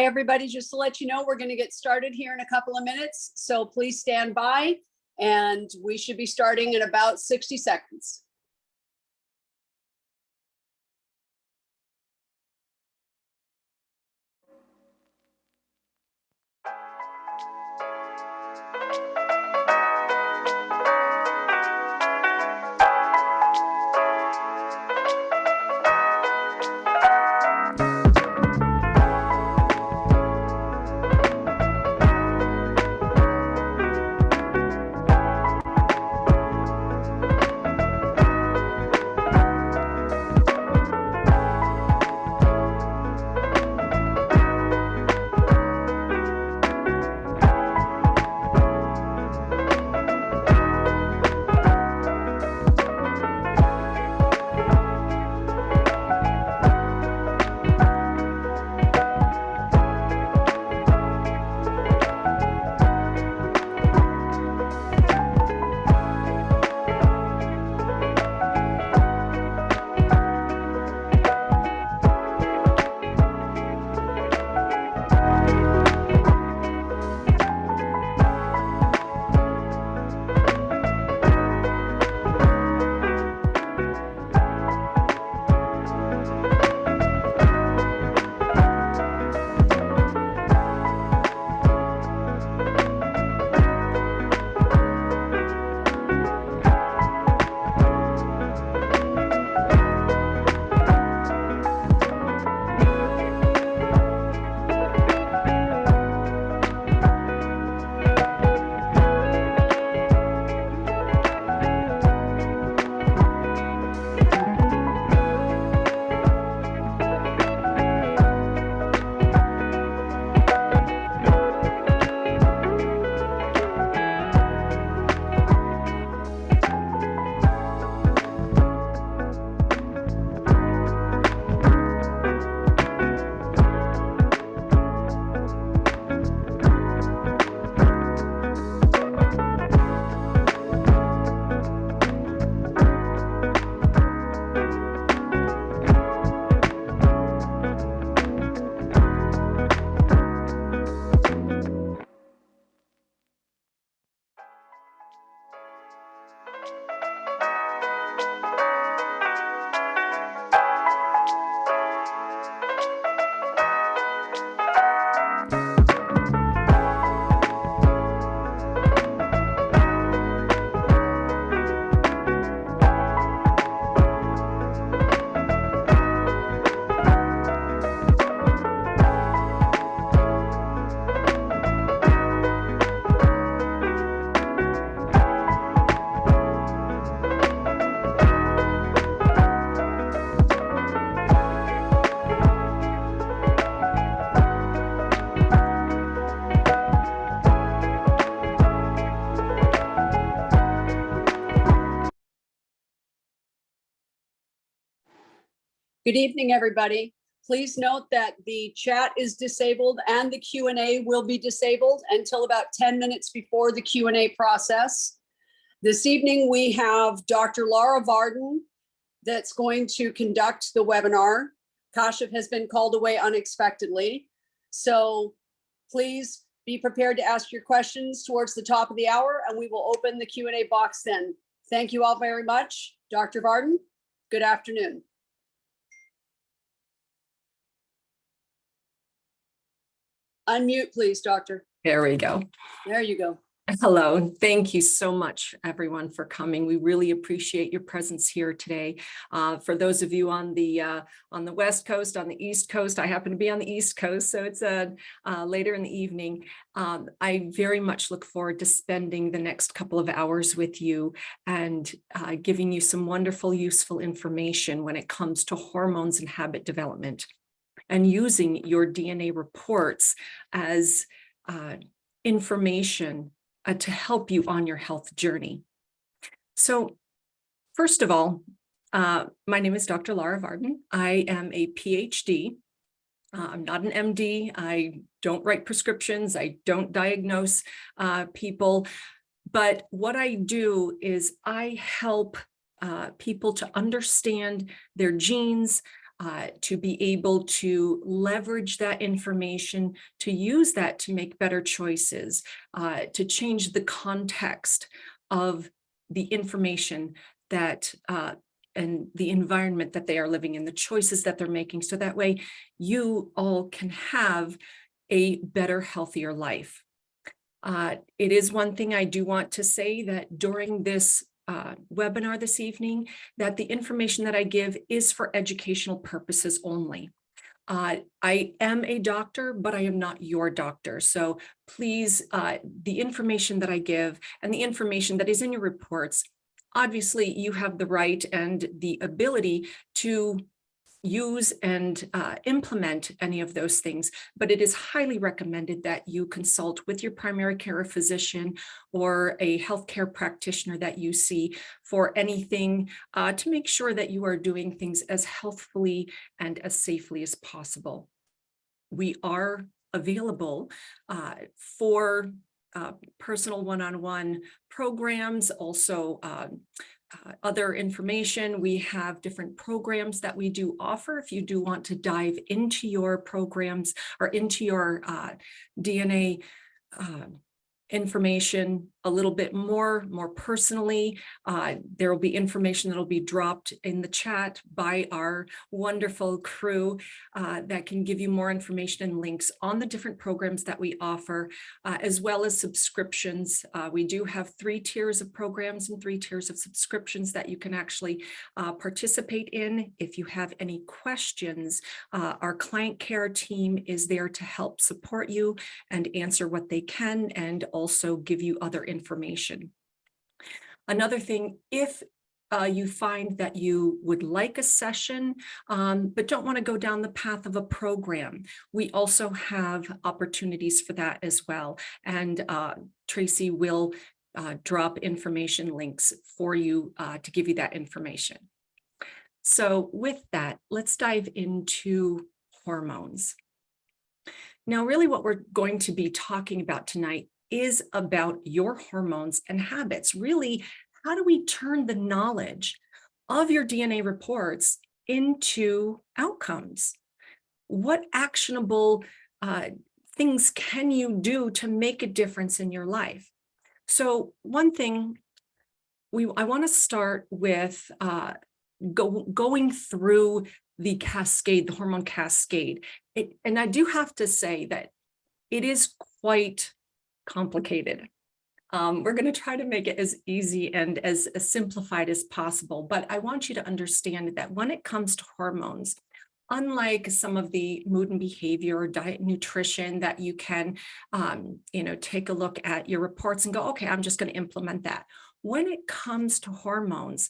Hi, everybody. Just to let you know, we're going to get started here in a couple of minutes. So please stand by, and we should be starting in about 60 seconds. Good evening, everybody. Please note that the chat is disabled and the Q&A will be disabled until about 10 minutes before the Q&A process. This evening, we have Dr. Laura Varden that's going to conduct the webinar. Kashif has been called away unexpectedly. So please be prepared to ask your questions towards the top of the hour, and we will open the Q&A box then. Thank you all very much. Dr. Varden, good afternoon. Unmute, please, doctor. There we go. There you go. Hello. Thank you so much, everyone, for coming. We really appreciate your presence here today. For those of you on the West Coast, on the East Coast, I happen to be on the East Coast, so it's later in the evening. I very much look forward to spending the next couple of hours with you and giving you some wonderful, useful information when it comes to hormones and habit development, and using your DNA reports as information to help you on your health journey. So first of all, my name is Dr. Laura Varden. I am a PhD. I'm not an MD. I don't write prescriptions. I don't diagnose people. But what I do is I help people to understand their genes, to be able to leverage that information, to use that to make better choices, to change the context of the information that and the environment that they are living in, the choices that they're making, so that way you all can have a better, healthier life. It is one thing I do want to say, that during this webinar this evening, that the information that I give is for educational purposes only. I am a doctor, but I am not your doctor. So please, the information that I give and the information that is in your reports, obviously you have the right and the ability to use and implement any of those things, but it is highly recommended that you consult with your primary care physician or a healthcare practitioner that you see for anything to make sure that you are doing things as healthfully and as safely as possible. We are available for personal one-on-one programs, also other information. We have different programs that we do offer. If you do want to dive into your programs or into your DNA information a little bit more personally, there will be information that will be dropped in the chat by our wonderful crew that can give you more information and links on the different programs that we offer, as well as subscriptions. We do have 3 tiers of programs and 3 tiers of subscriptions that you can actually participate in. If you have any questions, our client care team is there to help support you and answer what they can, and also give you other information. Another thing, if you find that you would like a session, but don't want to go down the path of a program, we also have opportunities for that as well. And Tracy will drop information links for you to give you that information. So with that, let's dive into hormones. Now, really what we're going to be talking about tonight is about your hormones and habits. Really, how do we turn the knowledge of your DNA reports into outcomes? What actionable things can you do to make a difference in your life? So one thing, I want to start with going through the cascade, the hormone cascade. And I do have to say that it is quite complicated. We're going to try to make it as easy and as simplified as possible, but I want you to understand that when it comes to hormones, unlike some of the mood and behavior or diet and nutrition that you can, take a look at your reports and go, okay, I'm just going to implement that. When it comes to hormones,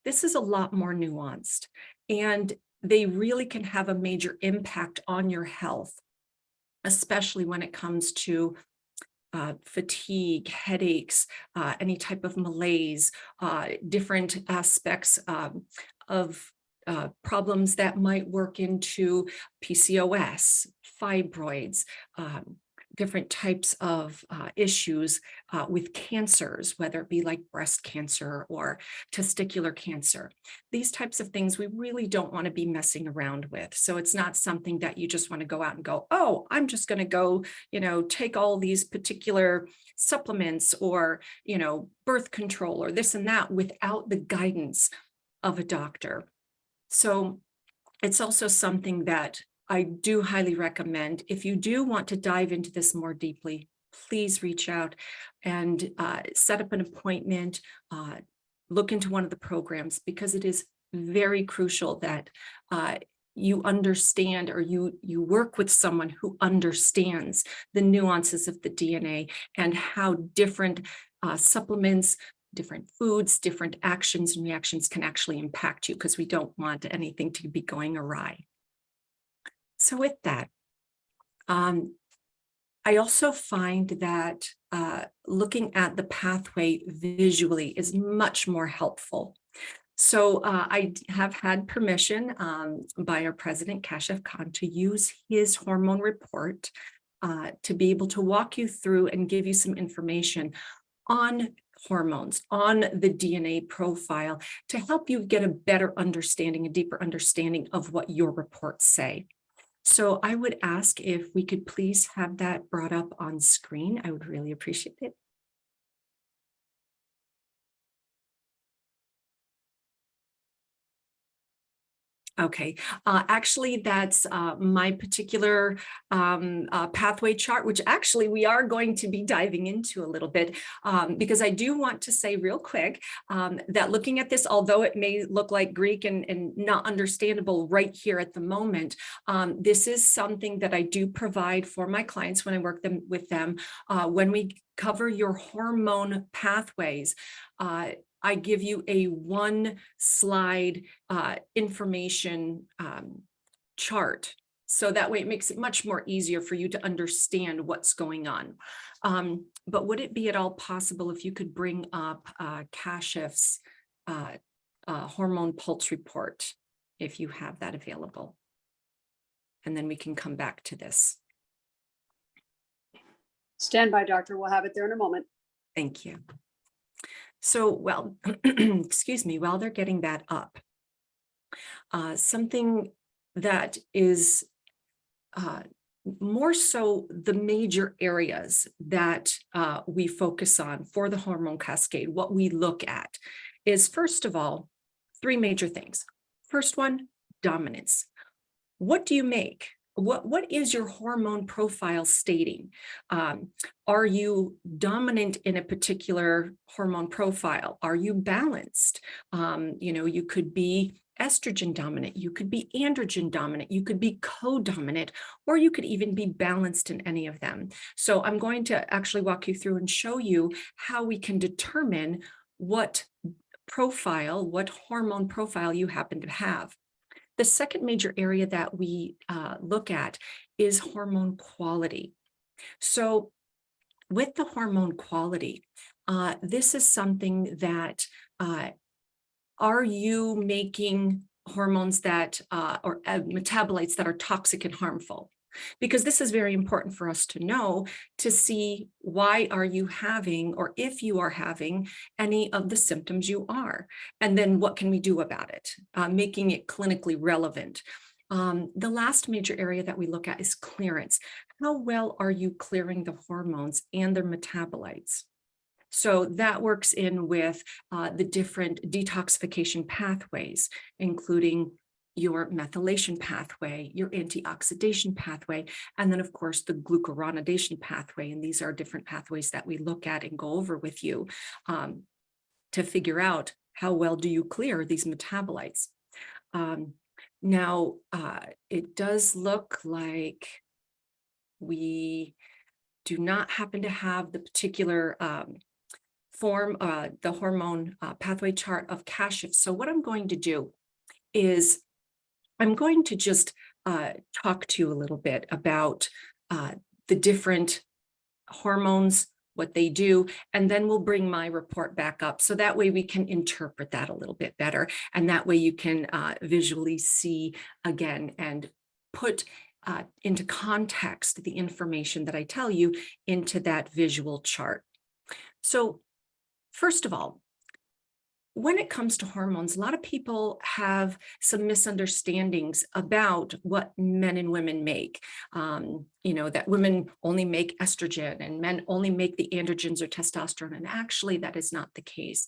this is a lot more nuanced, and they really can have a major impact on your health, especially when it comes to fatigue, headaches, any type of malaise, different aspects of problems that might work into PCOS, fibroids, different types of issues with cancers, whether it be like breast cancer or testicular cancer. These types of things we really don't want to be messing around with. So it's not something that you just want to go out and go, oh, I'm just going to go, take all these particular supplements or, birth control or this and that without the guidance of a doctor. So it's also something that I do highly recommend. If you do want to dive into this more deeply, please reach out and set up an appointment, look into one of the programs, because it is very crucial that you understand, or you work with someone who understands the nuances of the DNA and how different supplements, different foods, different actions and reactions can actually impact you, because we don't want anything to be going awry. So with that, I also find that looking at the pathway visually is much more helpful. So I have had permission by our president, Kashif Khan, to use his hormone report to be able to walk you through and give you some information on hormones, on the DNA profile, to help you get a better understanding, a deeper understanding of what your reports say. So I would ask if we could please have that brought up on screen. I would really appreciate it. Okay, actually, that's my particular pathway chart, which actually we are going to be diving into a little bit, because I do want to say real quick that looking at this, although it may look like Greek and not understandable right here at the moment, this is something that I do provide for my clients when I work with them. When we cover your hormone pathways, I give you a one slide information chart. So that way it makes it much more easier for you to understand what's going on. But would it be at all possible if you could bring up Kashif's hormone pulse report, if you have that available? And then we can come back to this. Stand by, doctor. We'll have it there in a moment. Thank you. So, well, excuse me, while they're getting that up, something that is more so the major areas that we focus on for the hormone cascade, what we look at is, first of all, three major things. First one, dominance. What do you make? What is your hormone profile stating? Are you dominant in a particular hormone profile? Are you balanced? You could be estrogen dominant, you could be androgen dominant, you could be co-dominant, or you could even be balanced in any of them. So I'm going to actually walk you through and show you how we can determine what hormone profile you happen to have. The second major area that we look at is hormone quality. So with the hormone quality, this is something that are you making hormones that or metabolites that are toxic and harmful? Because this is very important for us to know, to see why are you having, or if you are having any of the symptoms you are, and then what can we do about it, making it clinically relevant. The last major area that we look at is clearance. How well are you clearing the hormones and their metabolites? So that works in with the different detoxification pathways, including your methylation pathway, your antioxidation pathway, and then of course the glucuronidation pathway. And these are different pathways that we look at and go over with you to figure out how well do you clear these metabolites. Now, it does look like we do not happen to have the particular the hormone pathway chart of Kashif. So what I'm going to do is I'm going to just talk to you a little bit about the different hormones, what they do, and then we'll bring my report back up. So that way we can interpret that a little bit better. And that way you can visually see again and put into context the information that I tell you into that visual chart. So first of all, when it comes to hormones, a lot of people have some misunderstandings about what men and women make. That women only make estrogen and men only make the androgens or testosterone. And actually, that is not the case.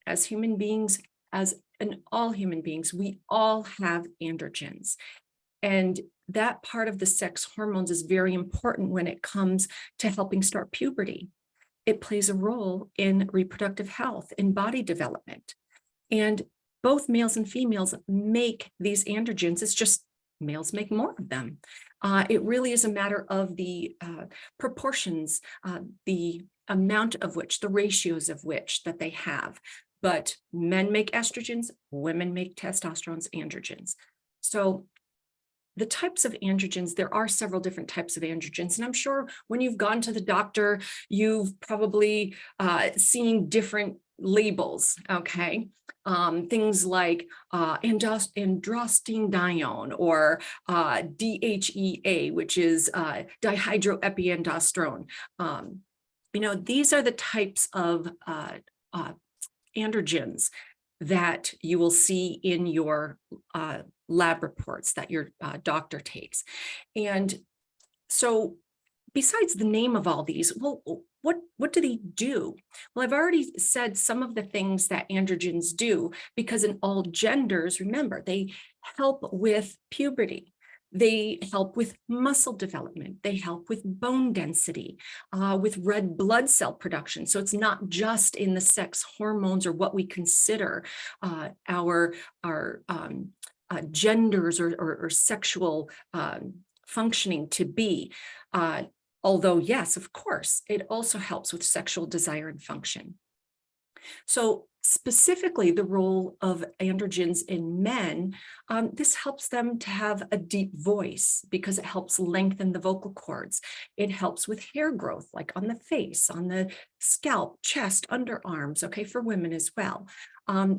As human beings, as in all human beings, we all have androgens. And that part of the sex hormones is very important when it comes to helping start puberty. It plays a role in reproductive health, in body development. And both males and females make these androgens. It's just males make more of them. It really is a matter of the proportions, the amount of which, the ratios of which that they have. But men make estrogens, women make testosterones, androgens. So the types of androgens, there are several different types of androgens. And I'm sure when you've gone to the doctor, you've probably seen different labels, okay? Things like androstenedione or DHEA, which is dihydroepiandrosterone. These are the types of androgens that you will see in your lab reports that your doctor takes. And so besides the name of all these, well, what do they do? Well, I've already said some of the things that androgens do, because in all genders, remember, they help with puberty. They help with muscle development. They help with bone density, with red blood cell production. So it's not just in the sex hormones or what we consider our genders or sexual functioning to be. Although, yes, of course, it also helps with sexual desire and function. So specifically the role of androgens in men, this helps them to have a deep voice because it helps lengthen the vocal cords. It helps with hair growth, like on the face, on the scalp, chest, underarms, okay, for women as well.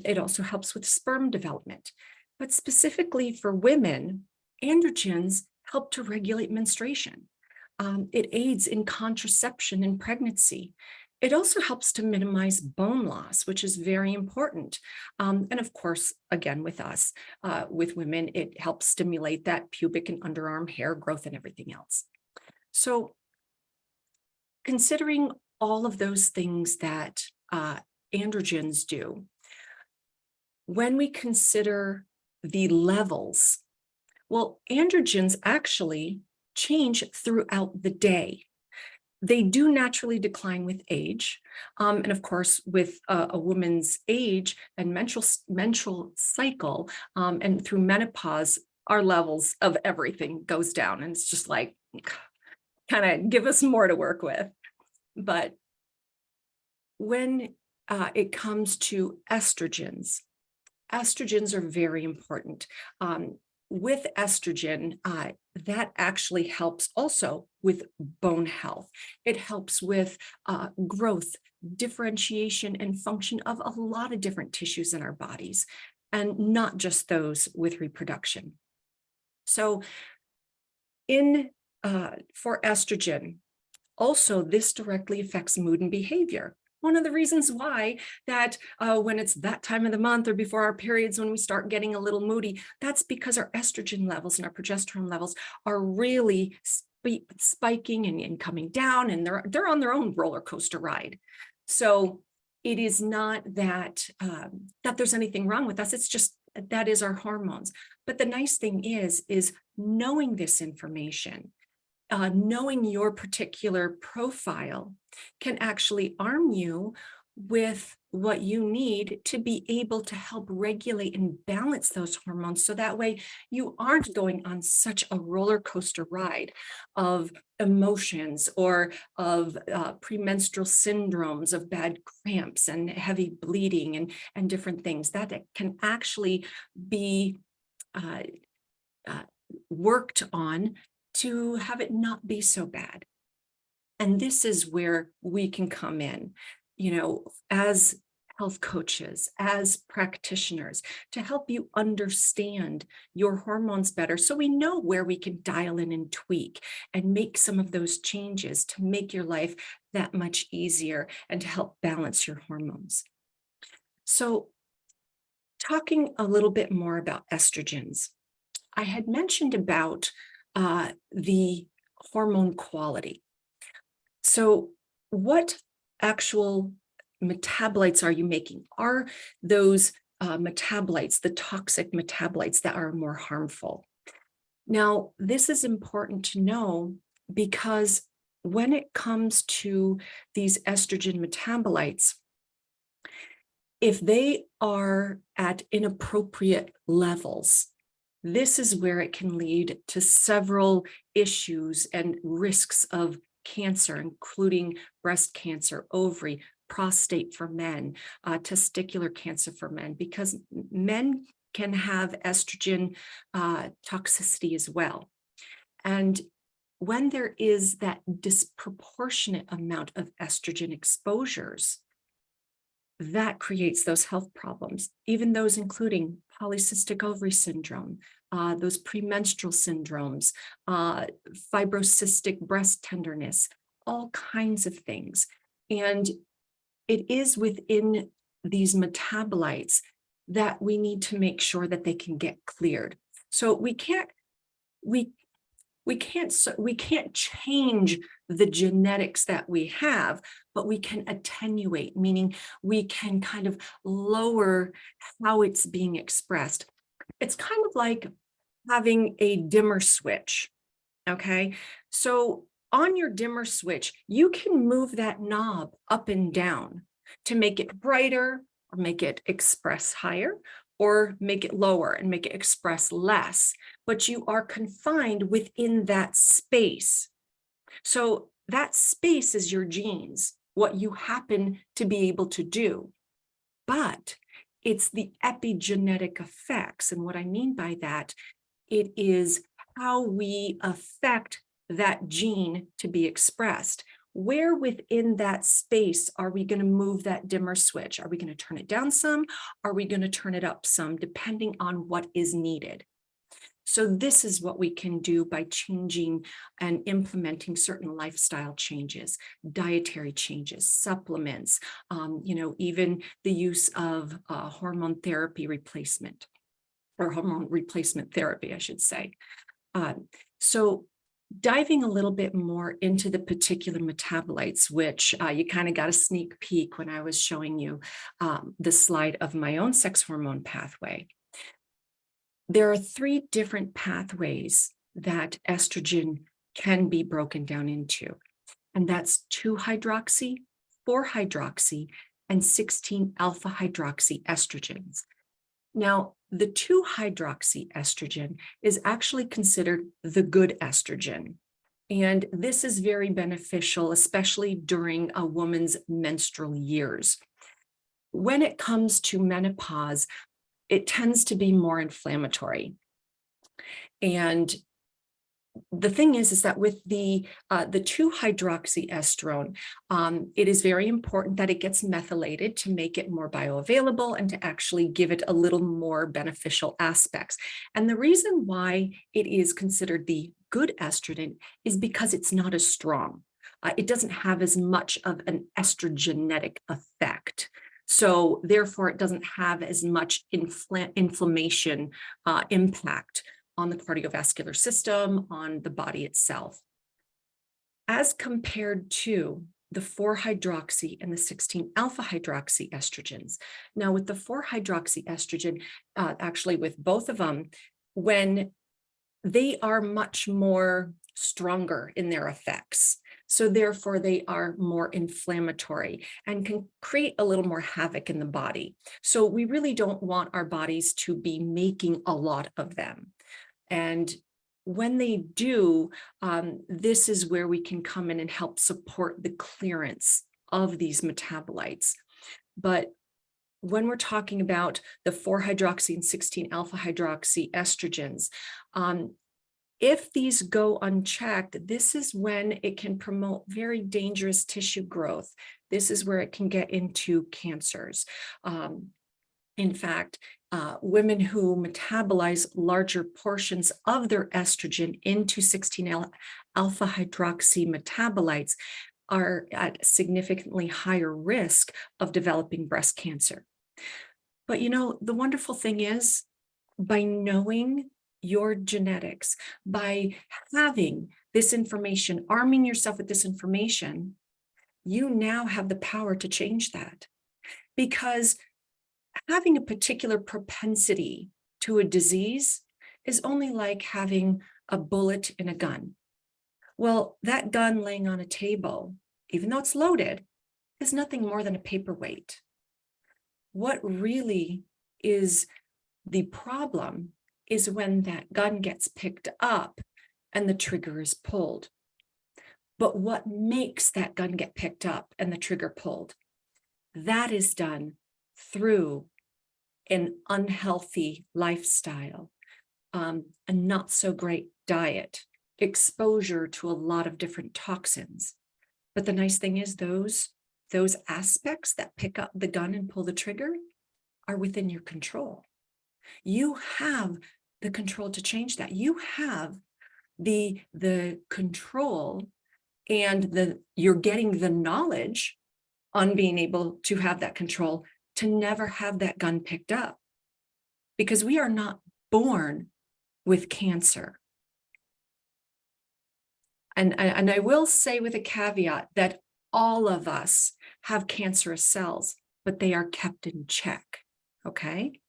It also helps with sperm development. But specifically for women, androgens help to regulate menstruation. It aids in contraception in pregnancy. It also helps to minimize bone loss, which is very important. And of course, again, with us, with women, it helps stimulate that pubic and underarm hair growth and everything else. So considering all of those things that androgens do, when we consider the levels, well, androgens actually change throughout the day. They do naturally decline with age. And of course, with a woman's age and menstrual cycle, and through menopause, our levels of everything goes down. And it's just like, kind of give us more to work with. But when it comes to estrogens are very important. With estrogen, that actually helps also with bone health. It helps with growth, differentiation, and function of a lot of different tissues in our bodies, and not just those with reproduction. So for estrogen, also this directly affects mood and behavior. One of the reasons why that when it's that time of the month or before our periods, when we start getting a little moody, that's because our estrogen levels and our progesterone levels are really spiking and coming down, and they're on their own roller coaster ride. So it is not that that there's anything wrong with us. It's just that is our hormones. But the nice thing is knowing this information, knowing your particular profile can actually arm you with what you need to be able to help regulate and balance those hormones. So that way you aren't going on such a roller coaster ride of emotions or of premenstrual syndromes, of bad cramps and heavy bleeding and different things that can actually be worked on to have it not be so bad. And this is where we can come in, as health coaches, as practitioners, to help you understand your hormones better so we know where we can dial in and tweak and make some of those changes to make your life that much easier and to help balance your hormones. So, talking a little bit more about estrogens, I had mentioned about the hormone quality. So, what actual metabolites are you making? Are those metabolites the toxic metabolites that are more harmful? Now, this is important to know because when it comes to these estrogen metabolites, if they are at inappropriate levels, this is where it can lead to several issues and risks of cancer, including breast cancer, ovary, prostate for men, testicular cancer for men, because men can have estrogen toxicity as well. And when there is that disproportionate amount of estrogen exposures, that creates those health problems, even those including polycystic ovary syndrome, those premenstrual syndromes, fibrocystic breast tenderness, all kinds of things. And it is within these metabolites that we need to make sure that they can get cleared. So we can't change the genetics that we have, but we can attenuate, meaning we can kind of lower how it's being expressed. It's kind of like having a dimmer switch, okay? So on your dimmer switch, you can move that knob up and down to make it brighter or make it express higher, or make it lower and make it express less, but you are confined within that space. So that space is your genes, what you happen to be able to do. But it's the epigenetic effects. And what I mean by that, it is how we affect that gene to be expressed. Where within that space are we going to move that dimmer switch? Are we going to turn it down some? Are we going to turn it up some, depending on what is needed? So this is what we can do by changing and implementing certain lifestyle changes, dietary changes, supplements, even the use of hormone therapy replacement, or hormone replacement therapy, I should say. So diving a little bit more into the particular metabolites, which you kind of got a sneak peek when I was showing you the slide of my own sex hormone pathway. There are 3 different pathways that estrogen can be broken down into, and that's 2-hydroxy, 4-hydroxy, and 16-alpha hydroxy estrogens. Now, the 2-hydroxy estrogen is actually considered the good estrogen. And this is very beneficial, especially during a woman's menstrual years. When it comes to menopause, it tends to be more inflammatory. And the thing is that with the 2-hydroxyestrone, it is very important that it gets methylated to make it more bioavailable and to actually give it a little more beneficial aspects. And the reason why it is considered the good estrogen is because it's not as strong. It doesn't have as much of an estrogenetic effect. So therefore, it doesn't have as much inflammation impact on the cardiovascular system, on the body itself. As compared to the 4-hydroxy and the 16-alpha hydroxy estrogens. Now, with the 4-hydroxy estrogen, actually with both of them, when they are much more stronger in their effects. So therefore, they are more inflammatory and can create a little more havoc in the body. So we really don't want our bodies to be making a lot of them. And when they do, this is where we can come in and help support the clearance of these metabolites. But when we're talking about the 4-hydroxy and 16-alpha hydroxy estrogens, If these go unchecked, this is when it can promote very dangerous tissue growth. This is where it can get into cancers. In fact, women who metabolize larger portions of their estrogen into 16-alpha hydroxy metabolites are at significantly higher risk of developing breast cancer. But you know, the wonderful thing is, by knowing your genetics, by having this information, arming yourself with this information, you now have the power to change that. Because having a particular propensity to a disease is only like having a bullet in a gun. Well, that gun laying on a table, even though it's loaded, is nothing more than a paperweight. What really is the problem is when that gun gets picked up and the trigger is pulled. But what makes that gun get picked up and the trigger pulled? That is done through an unhealthy lifestyle, a not so great diet, exposure to a lot of different toxins. But the nice thing is those aspects that pick up the gun and pull the trigger are within your control. You have the control to change that. You have the control, and you're getting the knowledge on being able to have that control to never have that gun picked up, because we are not born with cancer. And I will say with a caveat that all of us have cancerous cells, but they are kept in check, okay?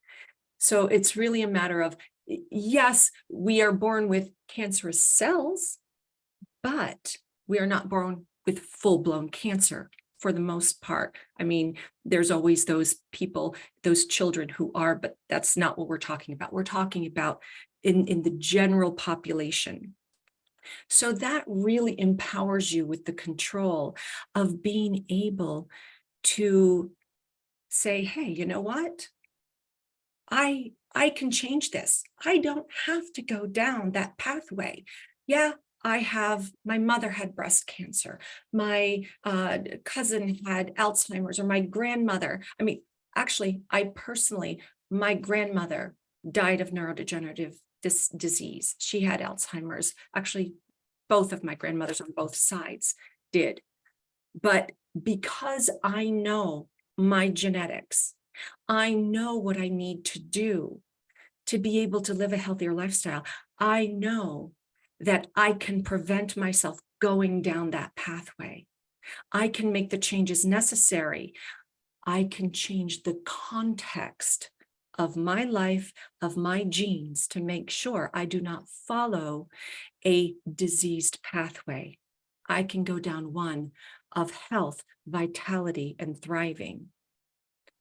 So it's really a matter of, yes, we are born with cancerous cells, but we are not born with full-blown cancer for the most part. I mean, there's always those people, those children who are, but that's not what we're talking about. We're talking about in the general population. So that really empowers you with the control of being able to say, hey, you know what? I can change this. I don't have to go down that pathway. Yeah, my mother had breast cancer. My cousin had Alzheimer's, or my grandmother. I mean, actually, my grandmother died of neurodegenerative disease. She had Alzheimer's. Actually, both of my grandmothers on both sides did. But because I know my genetics, I know what I need to do to be able to live a healthier lifestyle. I know that I can prevent myself going down that pathway. I can make the changes necessary. I can change the context of my life, of my genes, to make sure I do not follow a diseased pathway. I can go down one of health, vitality, and thriving.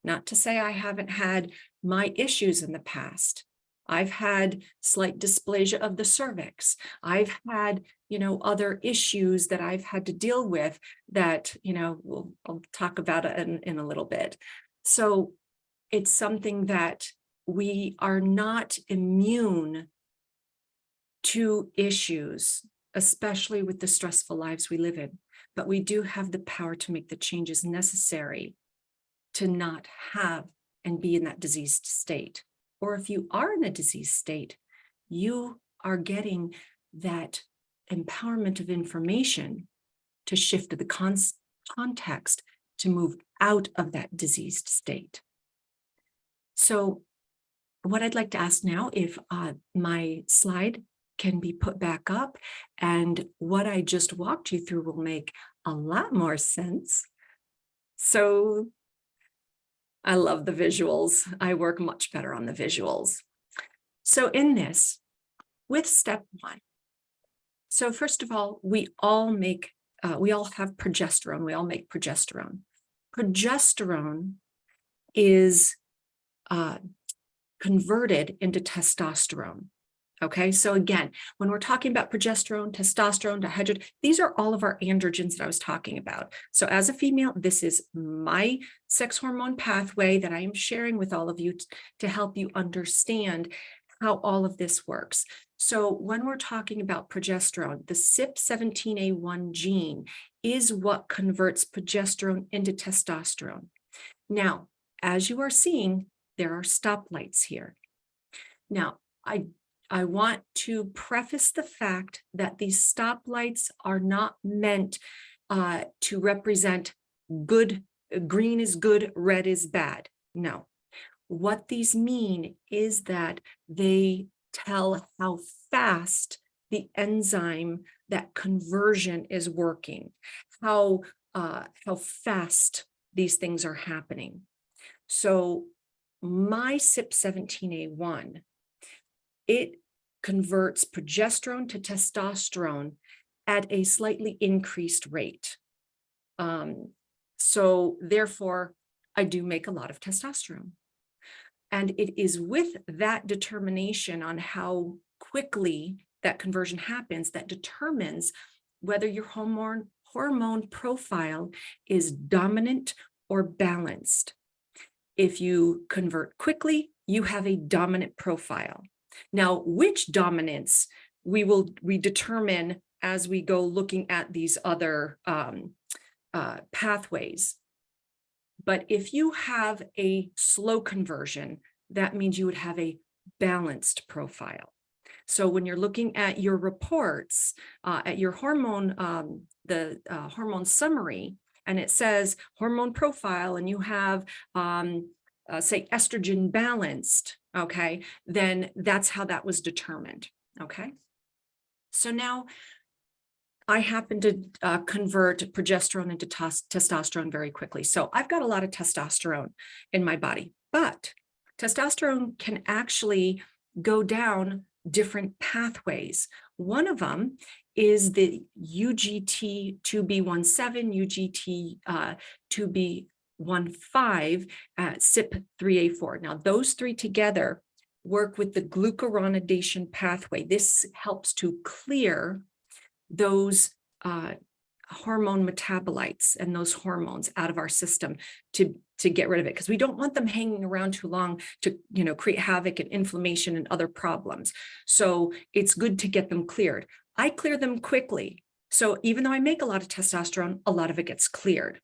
Not to say I haven't had my issues in the past. I've had slight dysplasia of the cervix. I've had, other issues that I've had to deal with that, I'll talk about it in a little bit. So it's something that we are not immune to issues, especially with the stressful lives we live in, but we do have the power to make the changes necessary to not have and be in that diseased state. Or if you are in a diseased state, you are getting that empowerment of information to shift the context to move out of that diseased state. So what I'd like to ask now, if my slide can be put back up, and what I just walked you through will make a lot more sense. So I love the visuals. I work much better on the visuals. So in this, with step one, so first of all, we all have progesterone. We all make progesterone. Progesterone is converted into testosterone. Okay, so again, when we're talking about progesterone, testosterone, dihydrogen, these are all of our androgens that I was talking about. So as a female, this is my sex hormone pathway that I am sharing with all of you to help you understand how all of this works. So when we're talking about progesterone, the CYP17A1 gene is what converts progesterone into testosterone. Now, as you are seeing, there are stoplights here. Now, I want to preface the fact that these stoplights are not meant to represent good, green is good, red is bad. No. What these mean is that they tell how fast the enzyme, that conversion is working, how fast these things are happening. So my CYP17A1, it converts progesterone to testosterone at a slightly increased rate. So therefore, I do make a lot of testosterone. And it is with that determination on how quickly that conversion happens that determines whether your hormone profile is dominant or balanced. If you convert quickly, you have a dominant profile. Now, which dominance we determine as we go looking at these other pathways. But if you have a slow conversion, that means you would have a balanced profile. So when you're looking at your reports, at your hormone, hormone summary, and it says hormone profile, and you have, say, estrogen balanced, okay, then that's how that was determined, okay? So now I happen to convert progesterone into testosterone very quickly. So I've got a lot of testosterone in my body, but testosterone can actually go down different pathways. One of them is the UGT2B17, UGT2B15, CYP3A4. Now, those three together work with the glucuronidation pathway. This helps to clear those hormone metabolites and those hormones out of our system to get rid of it, because we don't want them hanging around too long to create havoc and inflammation and other problems. So it's good to get them cleared. I clear them quickly. So even though I make a lot of testosterone, a lot of it gets cleared.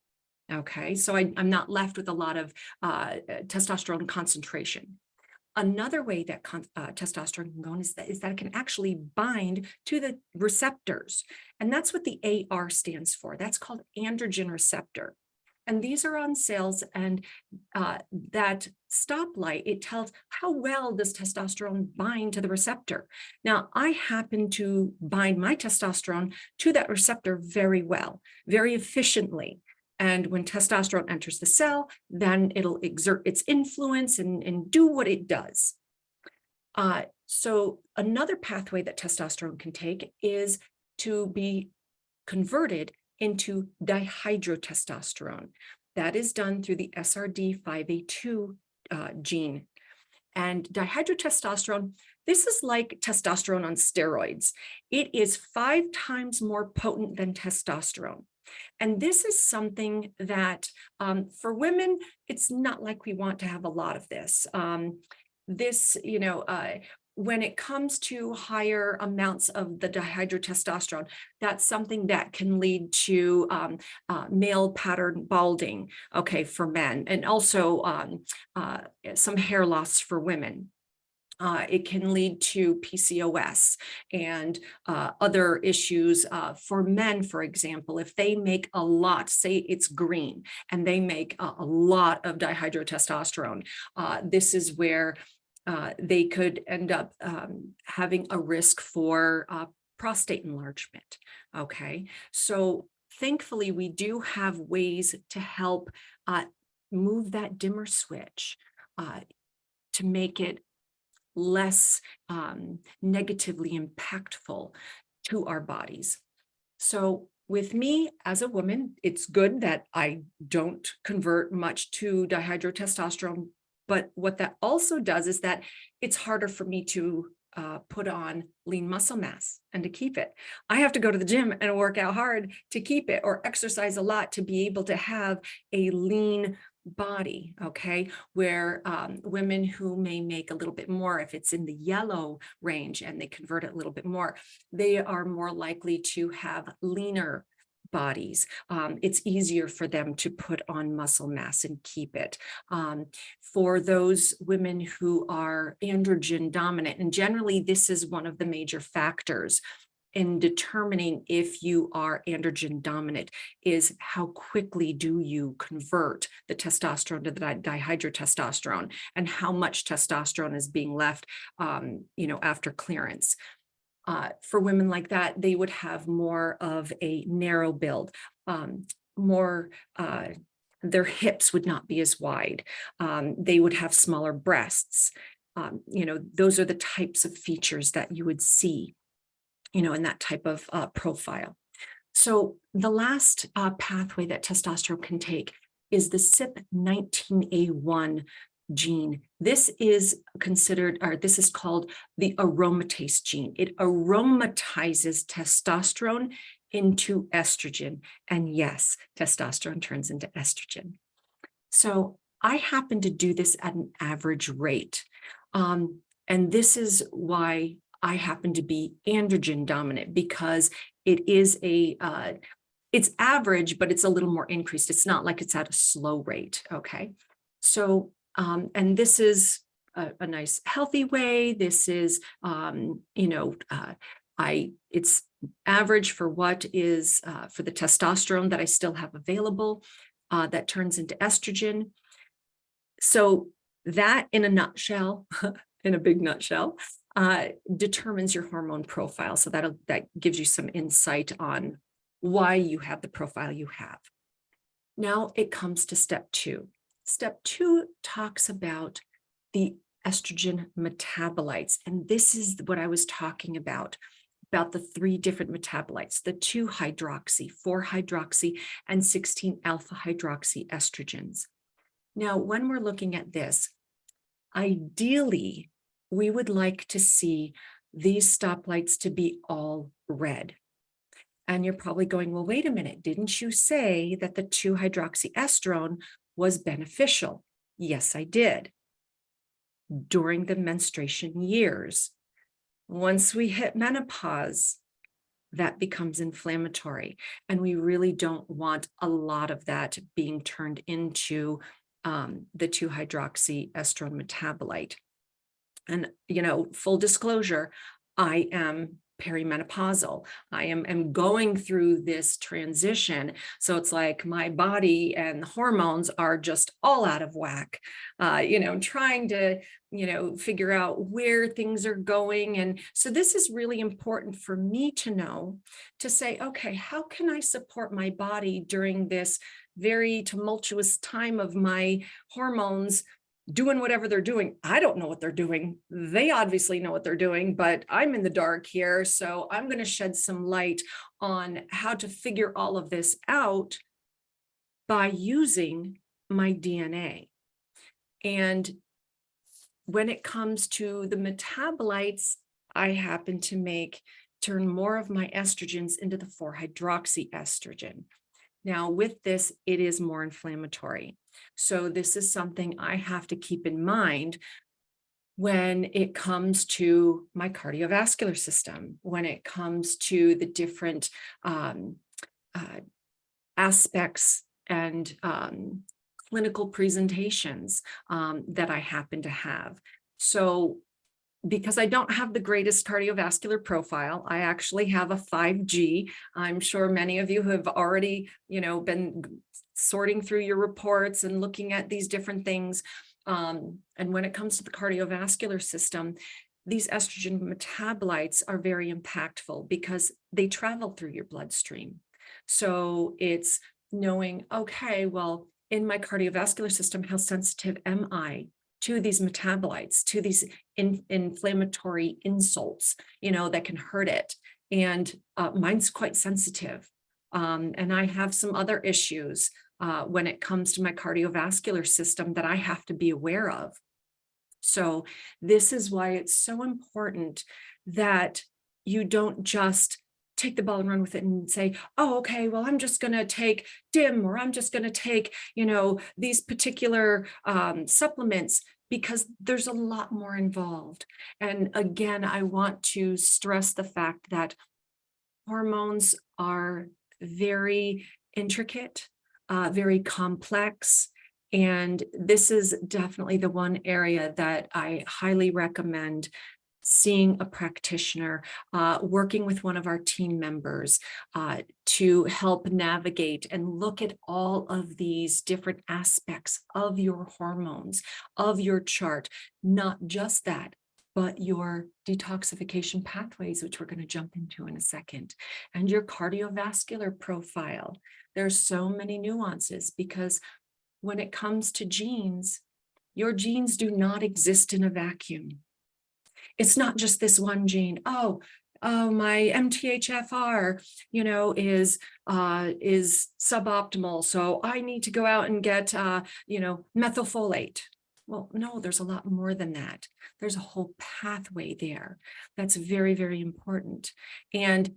Okay, so I'm not left with a lot of testosterone concentration. Another way that testosterone can go is that it can actually bind to the receptors. And that's what the AR stands for. That's called androgen receptor. And these are on cells, and that stoplight, it tells how well does testosterone bind to the receptor. Now, I happen to bind my testosterone to that receptor very well, very efficiently. And when testosterone enters the cell, then it'll exert its influence and do what it does. So another pathway that testosterone can take is to be converted into dihydrotestosterone. That is done through the SRD5A2 gene. And dihydrotestosterone, this is like testosterone on steroids. It is 5 times more potent than testosterone. And this is something that for women, it's not like we want to have a lot of this. When it comes to higher amounts of the dihydrotestosterone, that's something that can lead to male pattern balding, okay, for men, and also some hair loss for women. It can lead to PCOS and other issues for men, for example. If they make a lot, say it's green, and they make a lot of dihydrotestosterone, this is where they could end up having a risk for prostate enlargement. Okay, so thankfully, we do have ways to help move that dimmer switch to make it less negatively impactful to our bodies. So with me as a woman, it's good that I don't convert much to dihydrotestosterone, but what that also does is that it's harder for me to put on lean muscle mass and to keep it. I have to go to the gym and work out hard to keep it, or exercise a lot to be able to have a lean body, okay, where women who may make a little bit more, if it's in the yellow range and they convert it a little bit more, they are more likely to have leaner bodies. It's easier for them to put on muscle mass and keep it. For those women who are androgen dominant, and generally this is one of the major factors in determining if you are androgen dominant, is how quickly do you convert the testosterone to the dihydrotestosterone, and how much testosterone is being left, after clearance. For women like that, they would have more of a narrow build, their hips would not be as wide. They would have smaller breasts. Those are the types of features that you would see in that type of profile. So the last pathway that testosterone can take is the CYP19A1 gene. This is called the aromatase gene. It aromatizes testosterone into estrogen. And yes, testosterone turns into estrogen. So I happen to do this at an average rate. And this is why I happen to be androgen dominant, because it is it's average, but it's a little more increased. It's not like it's at a slow rate. Okay. So, and this is a nice healthy way. This is, it's average for what is for the testosterone that I still have available that turns into estrogen. So that in a nutshell, in a big nutshell, determines your hormone profile. So that gives you some insight on why you have the profile you have. Now it comes to step 2. Step 2 talks about the estrogen metabolites. And this is what I was talking about the 3 different metabolites, the 2-hydroxy, 4-hydroxy, and 16-alpha-hydroxy estrogens. Now, when we're looking at this, ideally, we would like to see these stoplights to be all red. And you're probably going, well, wait a minute, didn't you say that the 2-hydroxyestrone was beneficial? Yes, I did. During the menstruation years. Once we hit menopause, that becomes inflammatory. And we really don't want a lot of that being turned into the 2-hydroxyestrone metabolite. And, full disclosure, I am perimenopausal. I am going through this transition. So it's like my body and the hormones are just all out of whack. Trying to, figure out where things are going. And so this is really important for me to know, to say, okay, how can I support my body during this very tumultuous time of my hormones doing whatever they're doing? I don't know what they're doing. They obviously know what they're doing, but I'm in the dark here. So I'm going to shed some light on how to figure all of this out by using my DNA. And when it comes to the metabolites, I happen to turn more of my estrogens into the 4-hydroxyestrogen. Now, with this, it is more inflammatory. So this is something I have to keep in mind when it comes to my cardiovascular system, when it comes to the different aspects and clinical presentations that I happen to have. So because I don't have the greatest cardiovascular profile, I actually have a 5G. I'm sure many of you have already, been sorting through your reports and looking at these different things. And when it comes to the cardiovascular system, these estrogen metabolites are very impactful because they travel through your bloodstream. So it's knowing, okay, well, in my cardiovascular system, how sensitive am I to these metabolites, to these inflammatory insults, that can hurt it. And mine's quite sensitive. And I have some other issues when it comes to my cardiovascular system that I have to be aware of. So this is why it's so important that you don't just take the ball and run with it and say, oh, okay, well, I'm just going to take DIM, or I'm just going to take, these particular supplements, because there's a lot more involved. And again, I want to stress the fact that hormones are very intricate, very complex. And this is definitely the one area that I highly recommend seeing a practitioner, working with one of our team members to help navigate and look at all of these different aspects of your hormones, of your chart, not just that, but your detoxification pathways, which we're going to jump into in a second, and your cardiovascular profile. There's so many nuances, because when it comes to genes, your genes do not exist in a vacuum. It's not just this one gene. Oh, my MTHFR, is suboptimal, so I need to go out and get, methylfolate. Well, no, there's a lot more than that. There's a whole pathway there that's very, very important. And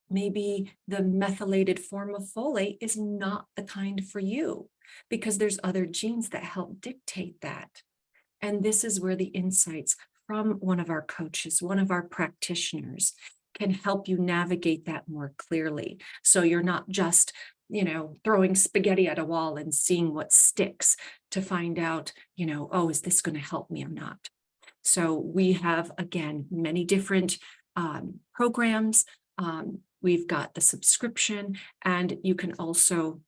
maybe the methylated form of folate is not the kind for you, because there's other genes that help dictate that. And this is where the insights from one of our coaches, one of our practitioners, can help you navigate that more clearly. So you're not just, throwing spaghetti at a wall and seeing what sticks to find out, oh, is this going to help me or not? So we have, again, many different programs. We've got the subscription, and you can also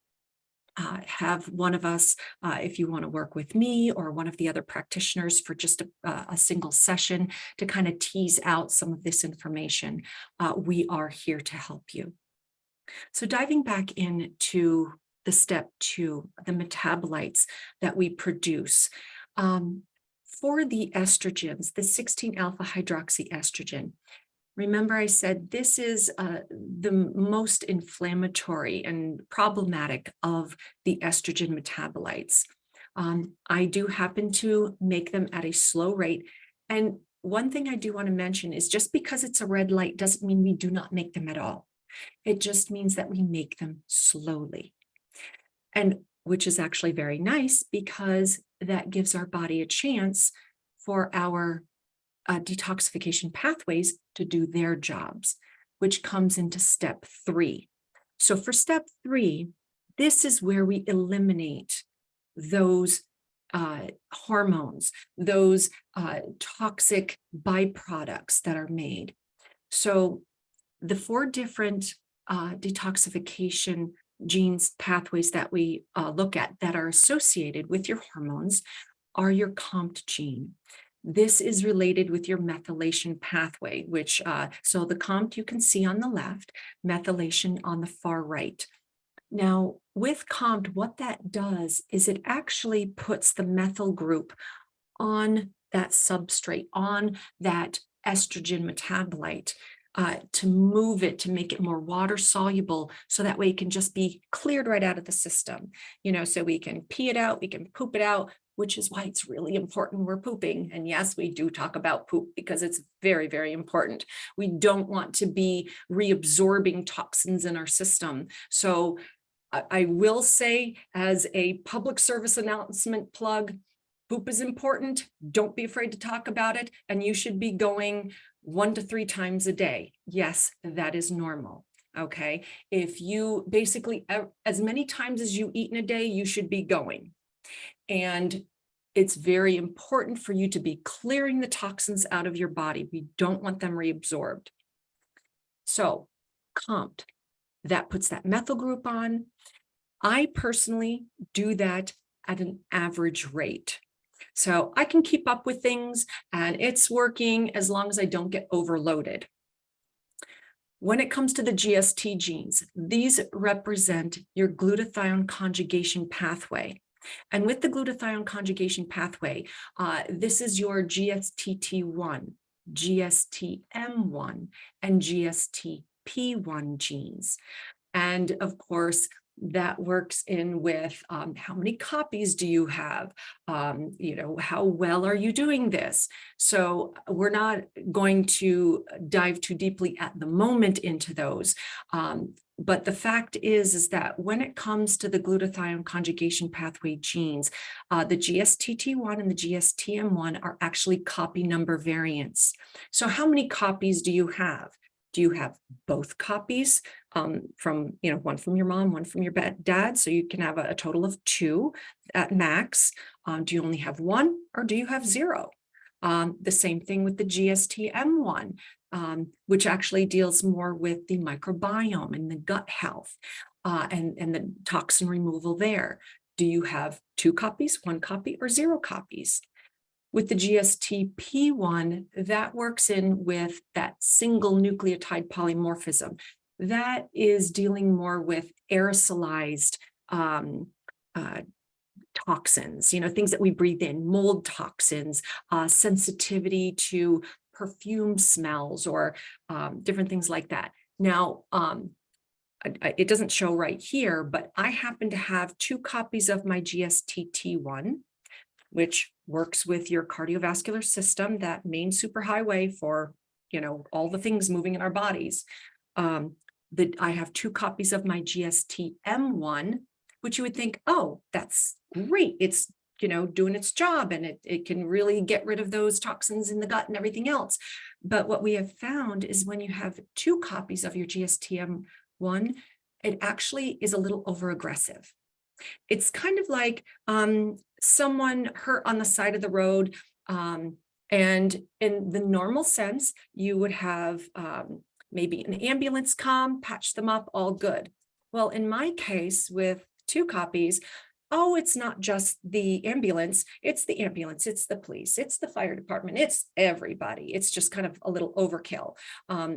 have one of us, if you want to work with me or one of the other practitioners for just a single session to kind of tease out some of this information. We are here to help you. So diving back into the step 2, the metabolites that we produce. For the estrogens, the 16-alpha hydroxyestrogen, remember I said this is the most inflammatory and problematic of the estrogen metabolites. I do happen to make them at a slow rate. And one thing I do want to mention is, just because it's a red light doesn't mean we do not make them at all. It just means that we make them slowly. And which is actually very nice, because that gives our body a chance for our detoxification pathways to do their jobs, which comes into step 3. So for step 3, this is where we eliminate those hormones, those toxic byproducts that are made. So the 4 different detoxification genes, pathways that we look at that are associated with your hormones are your COMT gene. This is related with your methylation pathway, which, so the COMT you can see on the left, methylation on the far right. Now, with COMT, what that does is it actually puts the methyl group on that substrate, on that estrogen metabolite, to move it, to make it more water soluble, so that way it can just be cleared right out of the system. So we can pee it out, we can poop it out, which is why it's really important we're pooping. And yes, we do talk about poop because it's very, very important. We don't want to be reabsorbing toxins in our system. So I will say, as a public service announcement plug, poop is important. Don't be afraid to talk about it. And you should be going 1 to 3 times a day. Yes, that is normal. Okay. If you basically, as many times as you eat in a day, you should be going. And it's very important for you to be clearing the toxins out of your body. We don't want them reabsorbed. So COMT, that puts that methyl group on. I personally do that at an average rate. So I can keep up with things and it's working as long as I don't get overloaded. When it comes to the GST genes, these represent your glutathione conjugation pathway. And with the glutathione conjugation pathway, this is your GSTT1, GSTM1, and GSTP1 genes. And of course, That works in with how many copies do you have? How well are you doing this? So we're not going to dive too deeply at the moment into those. But the fact is that when it comes to the glutathione conjugation pathway genes, the GSTT1 and the GSTM1 are actually copy number variants. So how many copies do you have? Do you have both copies from, one from your mom, one from your dad? So you can have a total of 2 at max. Do you only have 1 or do you have 0? The same thing with the GSTM1, which actually deals more with the microbiome and the gut health and the toxin removal there. Do you have 2 copies, 1 copy, or 0 copies? With the GSTP1, that works in with that single nucleotide polymorphism. That is dealing more with aerosolized toxins, things that we breathe in, mold toxins, sensitivity to perfume smells or different things like that. Now, it doesn't show right here, but I happen to have 2 copies of my GSTT1, which works with your cardiovascular system, that main superhighway for, all the things moving in our bodies. I have 2 copies of my GSTM1, which you would think, oh, that's great. It's, doing its job and it can really get rid of those toxins in the gut and everything else. But what we have found is when you have 2 copies of your GSTM1, it actually is a little overaggressive. It's kind of like someone hurt on the side of the road. And in the normal sense, you would have maybe an ambulance come, patch them up, all good. Well, in my case, with 2 copies, oh, it's not just the ambulance, it's the police, it's the fire department, it's everybody. It's just kind of a little overkill,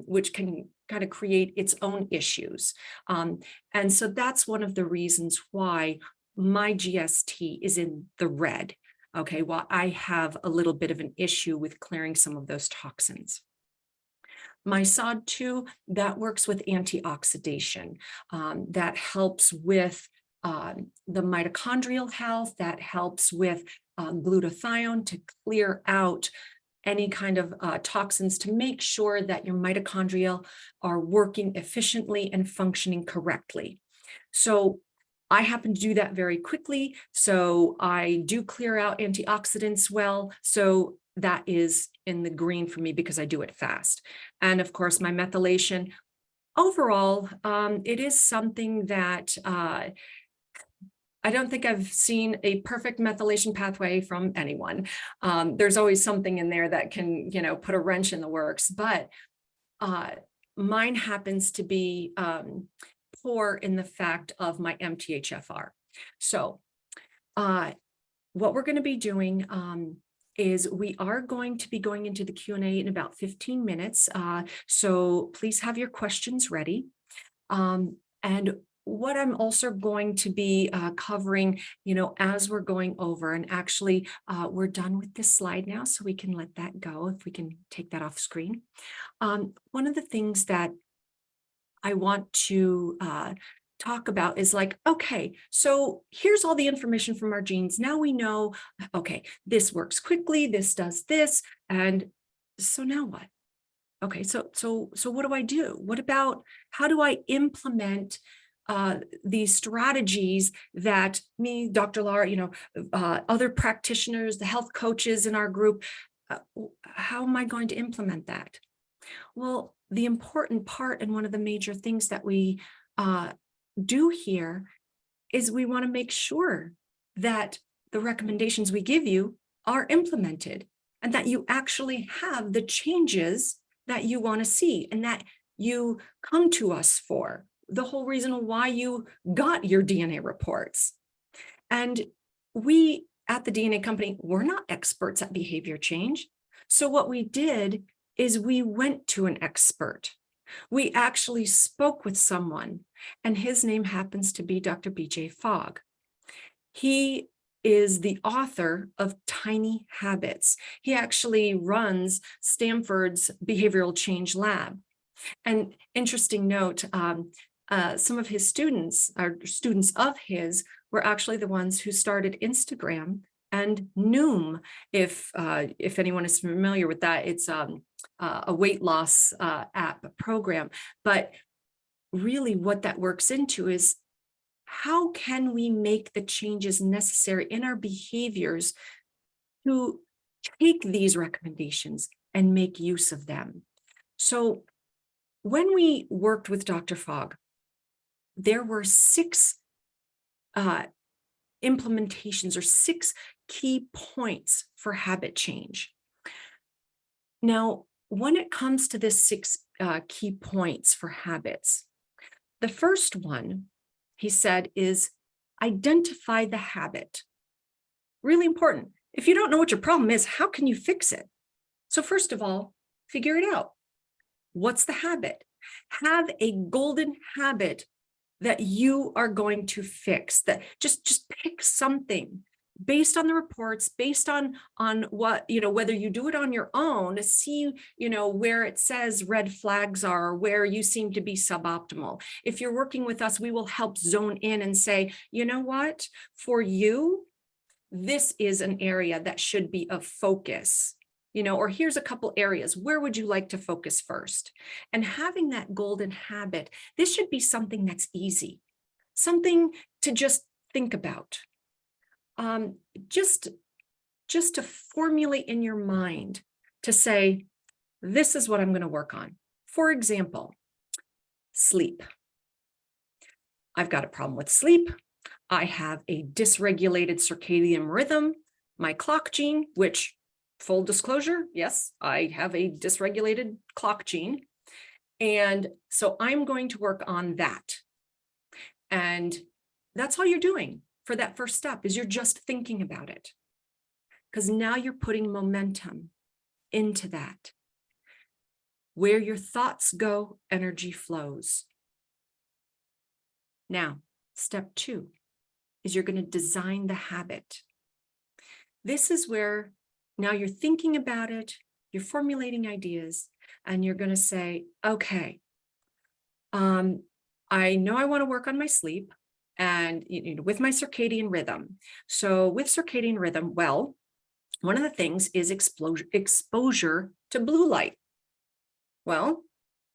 which can kind of create its own issues. And so that's one of the reasons why my GST is in the red. Okay, well, I have a little bit of an issue with clearing some of those toxins. My SOD2, that works with antioxidation. That helps with the mitochondrial health, that helps with glutathione to clear out any kind of toxins to make sure that your mitochondria are working efficiently and functioning correctly. So I happen to do that very quickly. So I do clear out antioxidants well. So that is in the green for me because I do it fast. And of course, my methylation, overall, it is something that I don't think I've seen a perfect methylation pathway from anyone. There's always something in there that can, put a wrench in the works, but mine happens to be poor in the fact of my MTHFR. So what we're going to be doing is we are going to be going into the Q&A in about 15 minutes. So please have your questions ready. And what I'm also going to be covering, as we're going over, and actually we're done with this slide now, so we can let that go if we can take that off screen. One of the things that I want to talk about is like, okay, so here's all the information from our genes. Now we know, okay, this works quickly, this does this, and so now what? Okay, so what do I do? What about, how do I implement these strategies that me, Dr. Laura, other practitioners, the health coaches in our group, how am I going to implement that? Well, the important part and one of the major things that we do here is we want to make sure that the recommendations we give you are implemented and that you actually have the changes that you want to see and that you come to us for. The whole reason why you got your DNA reports. And we at the DNA company, we're not experts at behavior change. So what we did is we went to an expert. We actually spoke with someone, and his name happens to be Dr. BJ Fogg. He is the author of Tiny Habits. He actually runs Stanford's Behavioral Change Lab. And interesting note, some of his students, or students of his, were actually the ones who started Instagram and Noom. If anyone is familiar with that, it's a weight loss app program. But really what that works into is, how can we make the changes necessary in our behaviors to take these recommendations and make use of them? So when we worked with Dr. Fogg, there were 6 implementations or 6 key points for habit change. Now, when it comes to this 6 key points for habits, the first one, he said, is identify the habit. Really important. If you don't know what your problem is, how can you fix it? So first of all, figure it out. What's the habit? Have a golden habit that you are going to fix. That just pick something based on the reports, based on what, whether you do it on your own, see, where it says red flags are, where you seem to be suboptimal. If you're working with us, we will help zone in and say, you know what, for you, this is an area that should be of focus. Or here's a couple areas. Where would you like to focus first? And having that golden habit, this should be something that's easy, something to just think about. Just to formulate in your mind to say, this is what I'm going to work on. For example, sleep. I've got a problem with sleep. I have a dysregulated circadian rhythm, my clock gene, which, full disclosure, yes, I have a dysregulated clock gene. And so I'm going to work on that. And that's all you're doing for that first step, is you're just thinking about it. Because now you're putting momentum into that. Where your thoughts go, energy flows. Now, step 2 is you're going to design the habit. This is where now you're thinking about it, you're formulating ideas, and you're going to say, okay, I know I want to work on my sleep and with my circadian rhythm. So with circadian rhythm, well, one of the things is exposure to blue light. Well,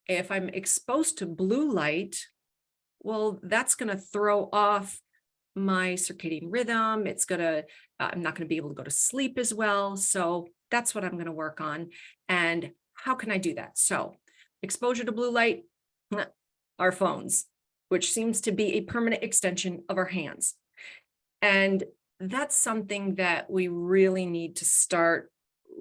if I'm exposed to blue light, well, that's going to throw off my circadian rhythm. I'm not going to be able to go to sleep as well. So that's what I'm going to work on. And how can I do that? So exposure to blue light, our phones, which seems to be a permanent extension of our hands. And that's something that we really need to start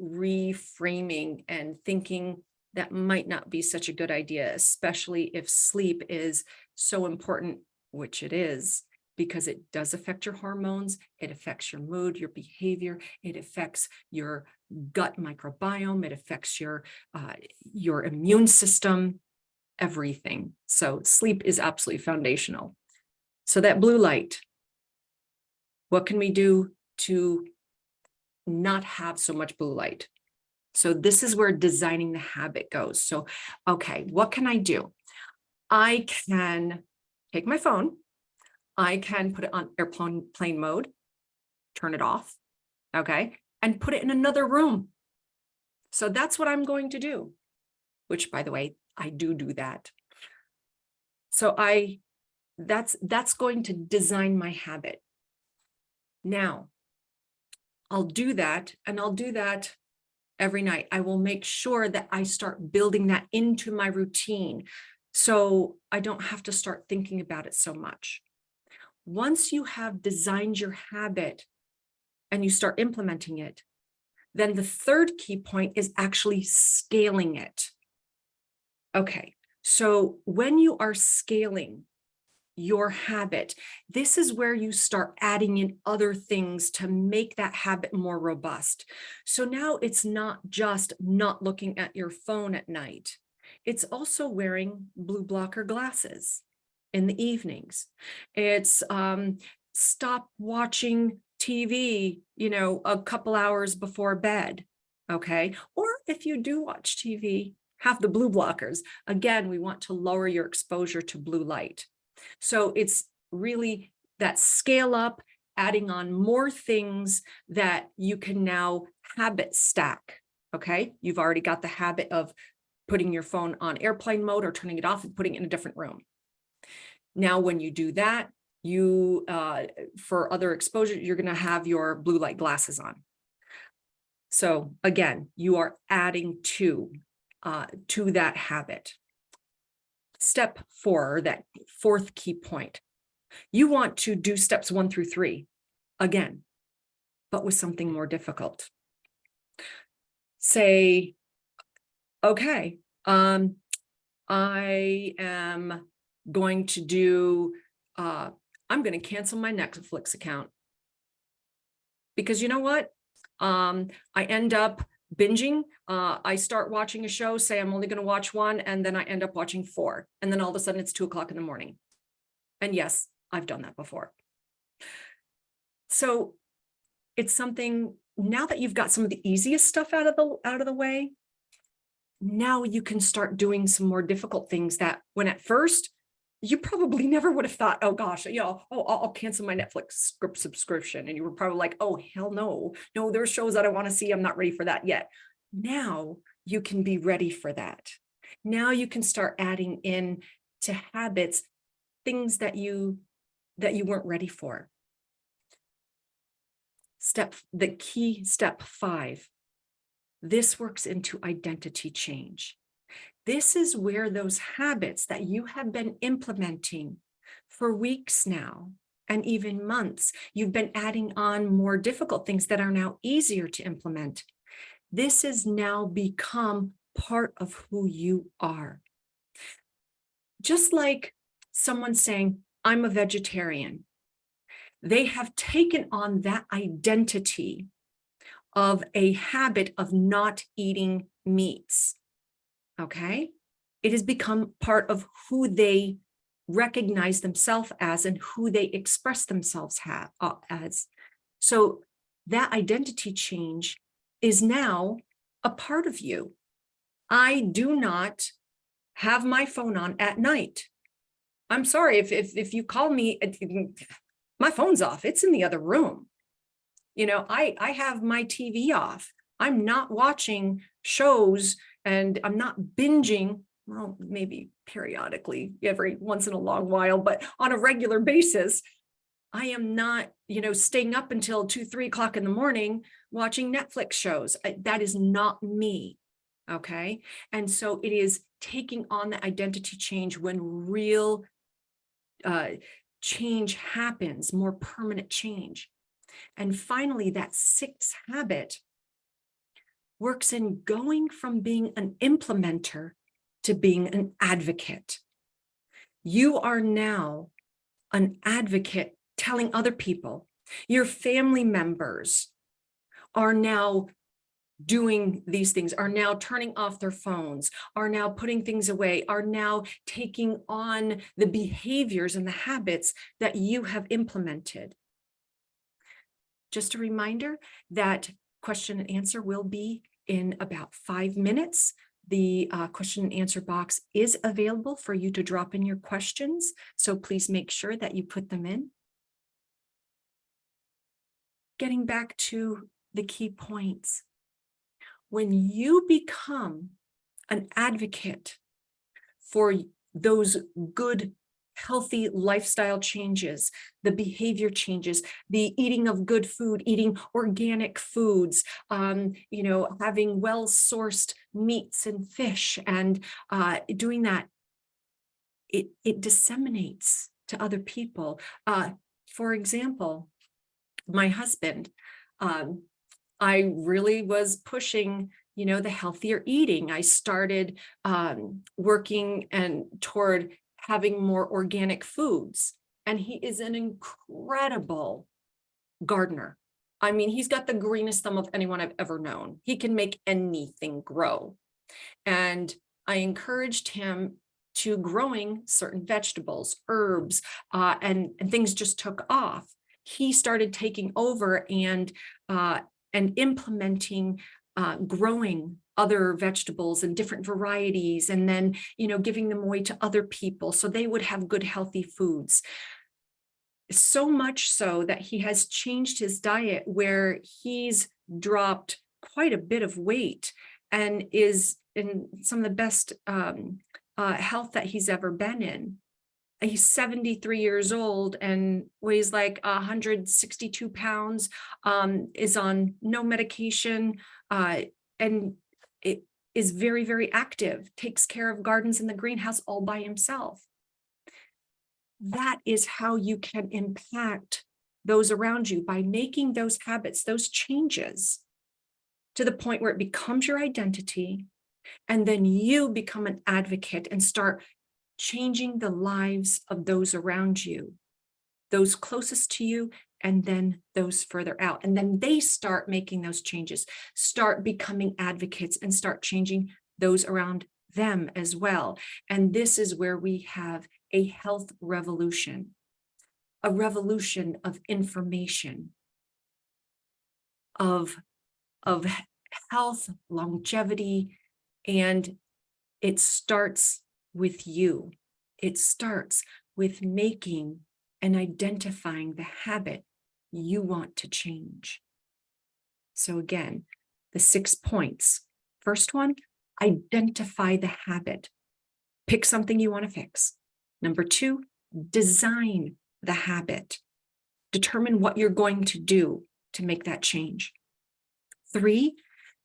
reframing and thinking that might not be such a good idea, especially if sleep is so important, which it is, because it does affect your hormones, it affects your mood, your behavior, it affects your gut microbiome, it affects your immune system, everything. So sleep is absolutely foundational. So that blue light, what can we do to not have so much blue light? So this is where designing the habit goes. So, okay, what can I do? I can take my phone, I can put it on airplane mode, turn it off, okay, and put it in another room. So that's what I'm going to do, which, by the way, I do that. So that's going to design my habit. Now, I'll do that, and I'll do that every night. I will make sure that I start building that into my routine, so I don't have to start thinking about it so much. Once you have designed your habit and you start implementing it, then the third key point is actually scaling it. Okay, so when you are scaling your habit, this is where you start adding in other things to make that habit more robust. So now it's not just not looking at your phone at night. It's also wearing blue blocker glasses in the evenings. It's stop watching TV, a couple hours before bed, okay? Or if you do watch TV, have the blue blockers. Again, we want to lower your exposure to blue light. So it's really that scale up, adding on more things that you can now habit stack. Okay. You've already got the habit of putting your phone on airplane mode or turning it off and putting it in a different room. Now, when you do that, you, for other exposure, you're going to have your blue light glasses on. So again, you are adding to that habit. Step 4, that 4th key point. You want to do steps 1 through 3 again, but with something more difficult. Say, okay, I am going to do, I'm going to cancel my Netflix account. Because you know what? I end up binging. I start watching a show, say I'm only going to watch 1, and then I end up watching 4. And then all of a sudden it's 2 o'clock in the morning. And yes, I've done that before. So it's something, now that you've got some of the easiest stuff out of the way, now you can start doing some more difficult things that when at first you probably never would have thought, oh gosh, I'll cancel my Netflix subscription. And you were probably like, oh, hell no, there's shows I don't want to see. I'm not ready for that yet. Now you can be ready for that. Now you can start adding in to habits, things that you weren't ready for. The key step 5, this works into identity change. This is where those habits that you have been implementing for weeks now, and even months, you've been adding on more difficult things that are now easier to implement. This has now become part of who you are. Just like someone saying, I'm a vegetarian. They have taken on that identity of a habit of not eating meats. Okay? It has become part of who they recognize themselves as and who they express themselves as. So that identity change is now a part of you. I do not have my phone on at night. I'm sorry if you call me, my phone's off. It's in the other room. I have my TV off. I'm not watching shows and I'm not binging, well, maybe periodically every once in a long while, but on a regular basis, I am not, staying up until 2, 3 o'clock in the morning watching Netflix shows. That is not me. Okay. And so it is taking on the identity change when real change happens, more permanent change. And finally, that 6th habit works in going from being an implementer to being an advocate. You are now an advocate telling other people, your family members are now doing these things, are now turning off their phones, are now putting things away, are now taking on the behaviors and the habits that you have implemented. Just a reminder that question and answer will be in about 5 minutes. The question and answer box is available for you to drop in your questions. So please make sure that you put them in. Getting back to the key points. When you become an advocate for those good, healthy lifestyle changes, the behavior changes, the eating of good food, eating organic foods, having well-sourced meats and fish, and doing that, it disseminates to other people. For example, my husband, I really was pushing, the healthier eating. I started working toward having more organic foods. And he is an incredible gardener. I mean, he's got the greenest thumb of anyone I've ever known. He can make anything grow. And I encouraged him to growing certain vegetables, herbs, and things just took off. He started taking over and implementing growing other vegetables and different varieties, and then, giving them away to other people so they would have good, healthy foods. So much so that he has changed his diet, where he's dropped quite a bit of weight and is in some of the best health that he's ever been in. He's 73 years old and weighs like 162 pounds, is on no medication, and it is very, very active, takes care of gardens in the greenhouse all by himself. That is how you can impact those around you, by making those habits, those changes, to the point where it becomes your identity, and then you become an advocate and start changing the lives of those around you, those closest to you, and then those further out. And then they start making those changes, start becoming advocates, and start changing those around them as well. And this is where we have a health revolution, a revolution of information, of health, longevity, and it starts with you. It starts with making and identifying the habit you want to change. So again, the 6 points. First one, identify the habit. Pick something you want to fix. Number 2, design the habit. Determine what you're going to do to make that change. 3,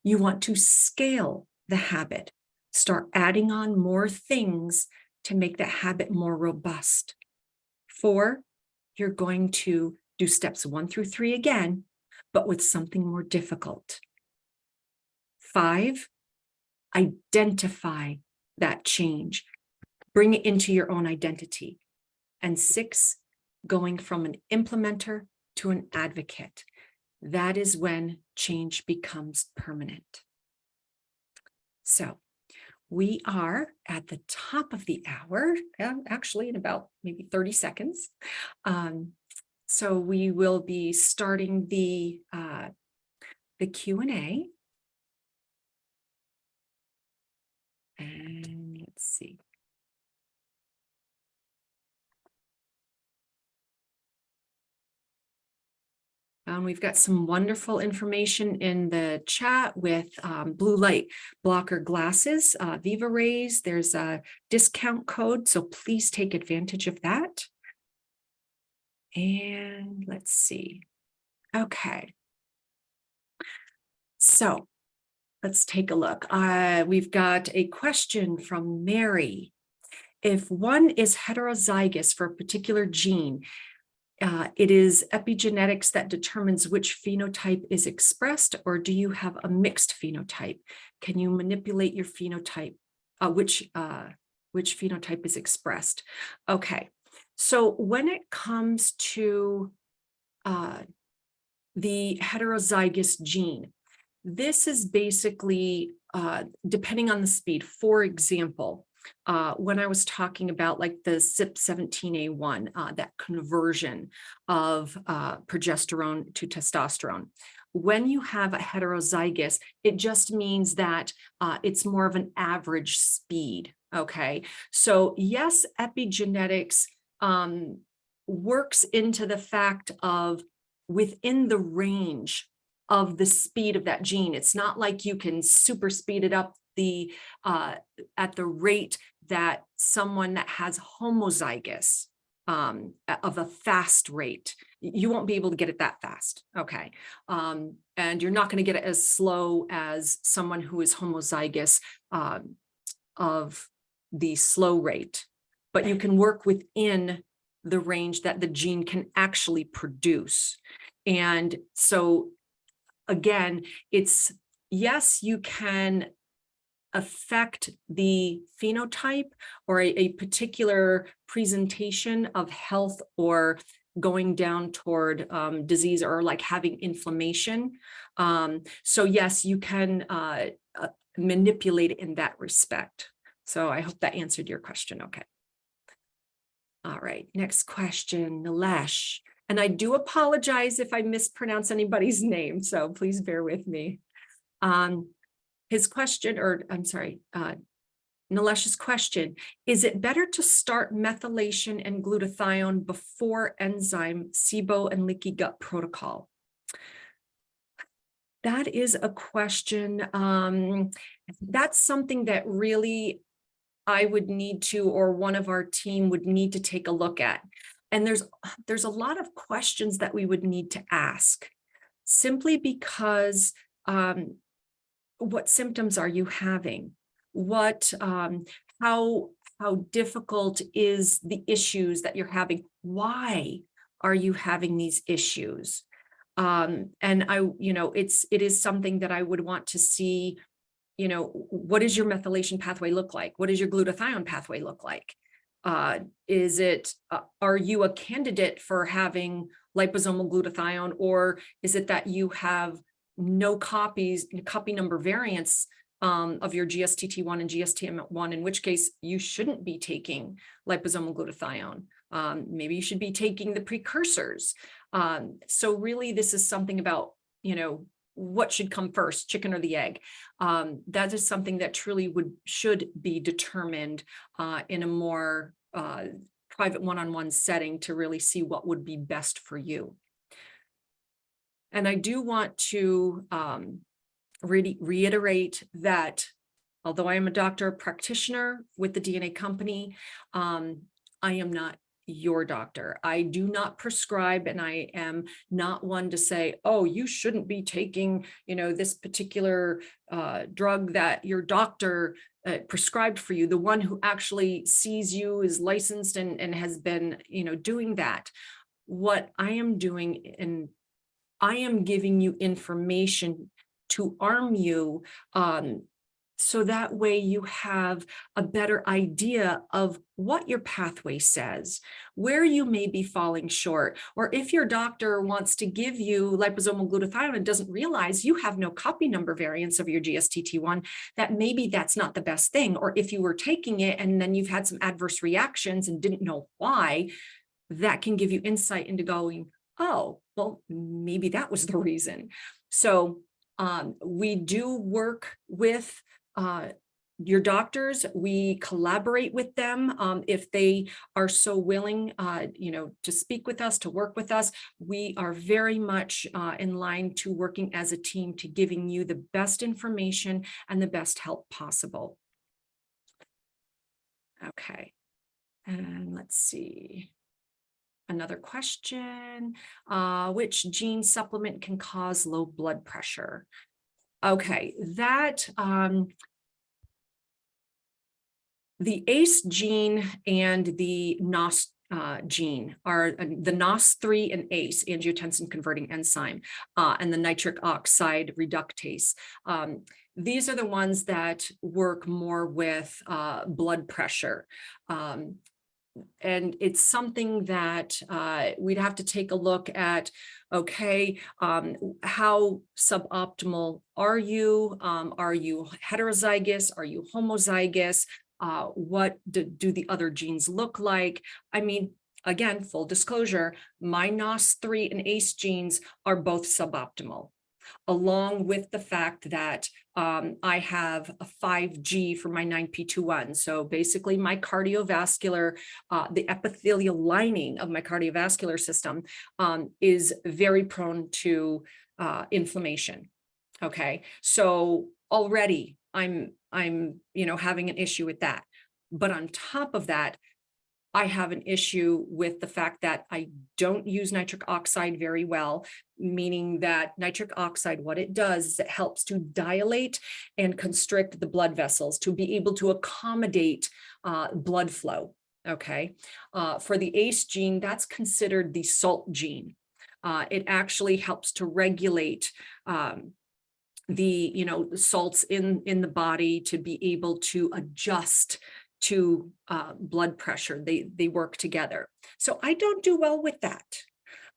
you want to scale the habit. Start adding on more things to make that habit more robust. 4, you're going to do steps 1 through 3 again, but with something more difficult. 5, identify that change. Bring it into your own identity. And 6, going from an implementer to an advocate. That is when change becomes permanent. So we are at the top of the hour, actually in about maybe 30 seconds. So we will be starting the Q&A. And let's see. We've got some wonderful information in the chat with blue light blocker glasses, Viva Rays. There's a discount code, so please take advantage of that. And let's see. Okay. So let's take a look. We've got a question from Mary. If one is heterozygous for a particular gene, it is epigenetics that determines which phenotype is expressed, or do you have a mixed phenotype? Can you manipulate your phenotype, which phenotype is expressed? Okay, so when it comes to the heterozygous gene, this is basically depending on the speed. For example, when I was talking about like the CYP17A1, that conversion of progesterone to testosterone, when you have a heterozygous, it just means that it's more of an average speed. Okay, so yes, epigenetics works into the fact of within the range of the speed of that gene. It's not like you can super speed it up at the rate that someone that has homozygous of a fast rate. You won't be able to get it that fast. Okay. And you're not going to get it as slow as someone who is homozygous of the slow rate, but you can work within the range that the gene can actually produce. And so again, it's, yes, you can affect the phenotype or a particular presentation of health or going down toward disease or like having inflammation. So yes, you can manipulate it in that respect. So I hope that answered your question. Okay. All right, next question, Nilesh. And I do apologize if I mispronounce anybody's name, so please bear with me. his question, or I'm sorry, Nilesh's question, is it better to start methylation and glutathione before enzyme, SIBO, and leaky gut protocol? That is a question. That's something that really I would need to, or one of our team would need to take a look at. And there's a lot of questions that we would need to ask, simply because what symptoms are you having? How difficult is the issues that you're having? Why are you having these issues? And it is something that I would want to see, what does your methylation pathway look like? What does your glutathione pathway look like? Are you a candidate for having liposomal glutathione, or is it that you have no copy number variants of your GSTT1 and GSTM1, in which case you shouldn't be taking liposomal glutathione. Maybe you should be taking the precursors. So really, this is something about, what should come first, chicken or the egg? That is something that truly should be determined in a more private one-on-one setting to really see what would be best for you. And I do want to really reiterate that although I am a doctor practitioner with the DNA company, I am not your doctor. I do not prescribe, and I am not one to say, oh, you shouldn't be taking, this particular drug that your doctor prescribed for you. The one who actually sees you is licensed and has been, doing that. What I am doing, and I am giving you information to arm you, so that way you have a better idea of what your pathway says, where you may be falling short, or if your doctor wants to give you liposomal glutathione and doesn't realize you have no copy number variants of your GSTT1, that maybe that's not the best thing. Or if you were taking it and then you've had some adverse reactions and didn't know why, that can give you insight into going, oh, well, maybe that was the reason. So we do work with your doctors. We collaborate with them if they are so willing, to speak with us, to work with us. We are very much in line to working as a team to giving you the best information and the best help possible. Okay, and let's see. Another question, which gene supplement can cause low blood pressure? Okay, that the ACE gene and the NOS gene are the NOS3 and ACE, angiotensin converting enzyme, and the nitric oxide reductase. These are the ones that work more with blood pressure. And it's something that we'd have to take a look at, okay, how suboptimal are you? Are you heterozygous? Are you homozygous? What do the other genes look like? I mean, again, full disclosure, my NOS3 and ACE genes are both suboptimal, along with the fact that I have a 5G for my 9p21. So basically my cardiovascular, the epithelial lining of my cardiovascular system is very prone to inflammation. Okay, so already I'm having an issue with that. But on top of that, I have an issue with the fact that I don't use nitric oxide very well, meaning that nitric oxide, what it does is it helps to dilate and constrict the blood vessels to be able to accommodate blood flow. Okay. For the ACE gene, that's considered the salt gene. It actually helps to regulate the salts in the body to be able to adjust to blood pressure. They work together. So I don't do well with that.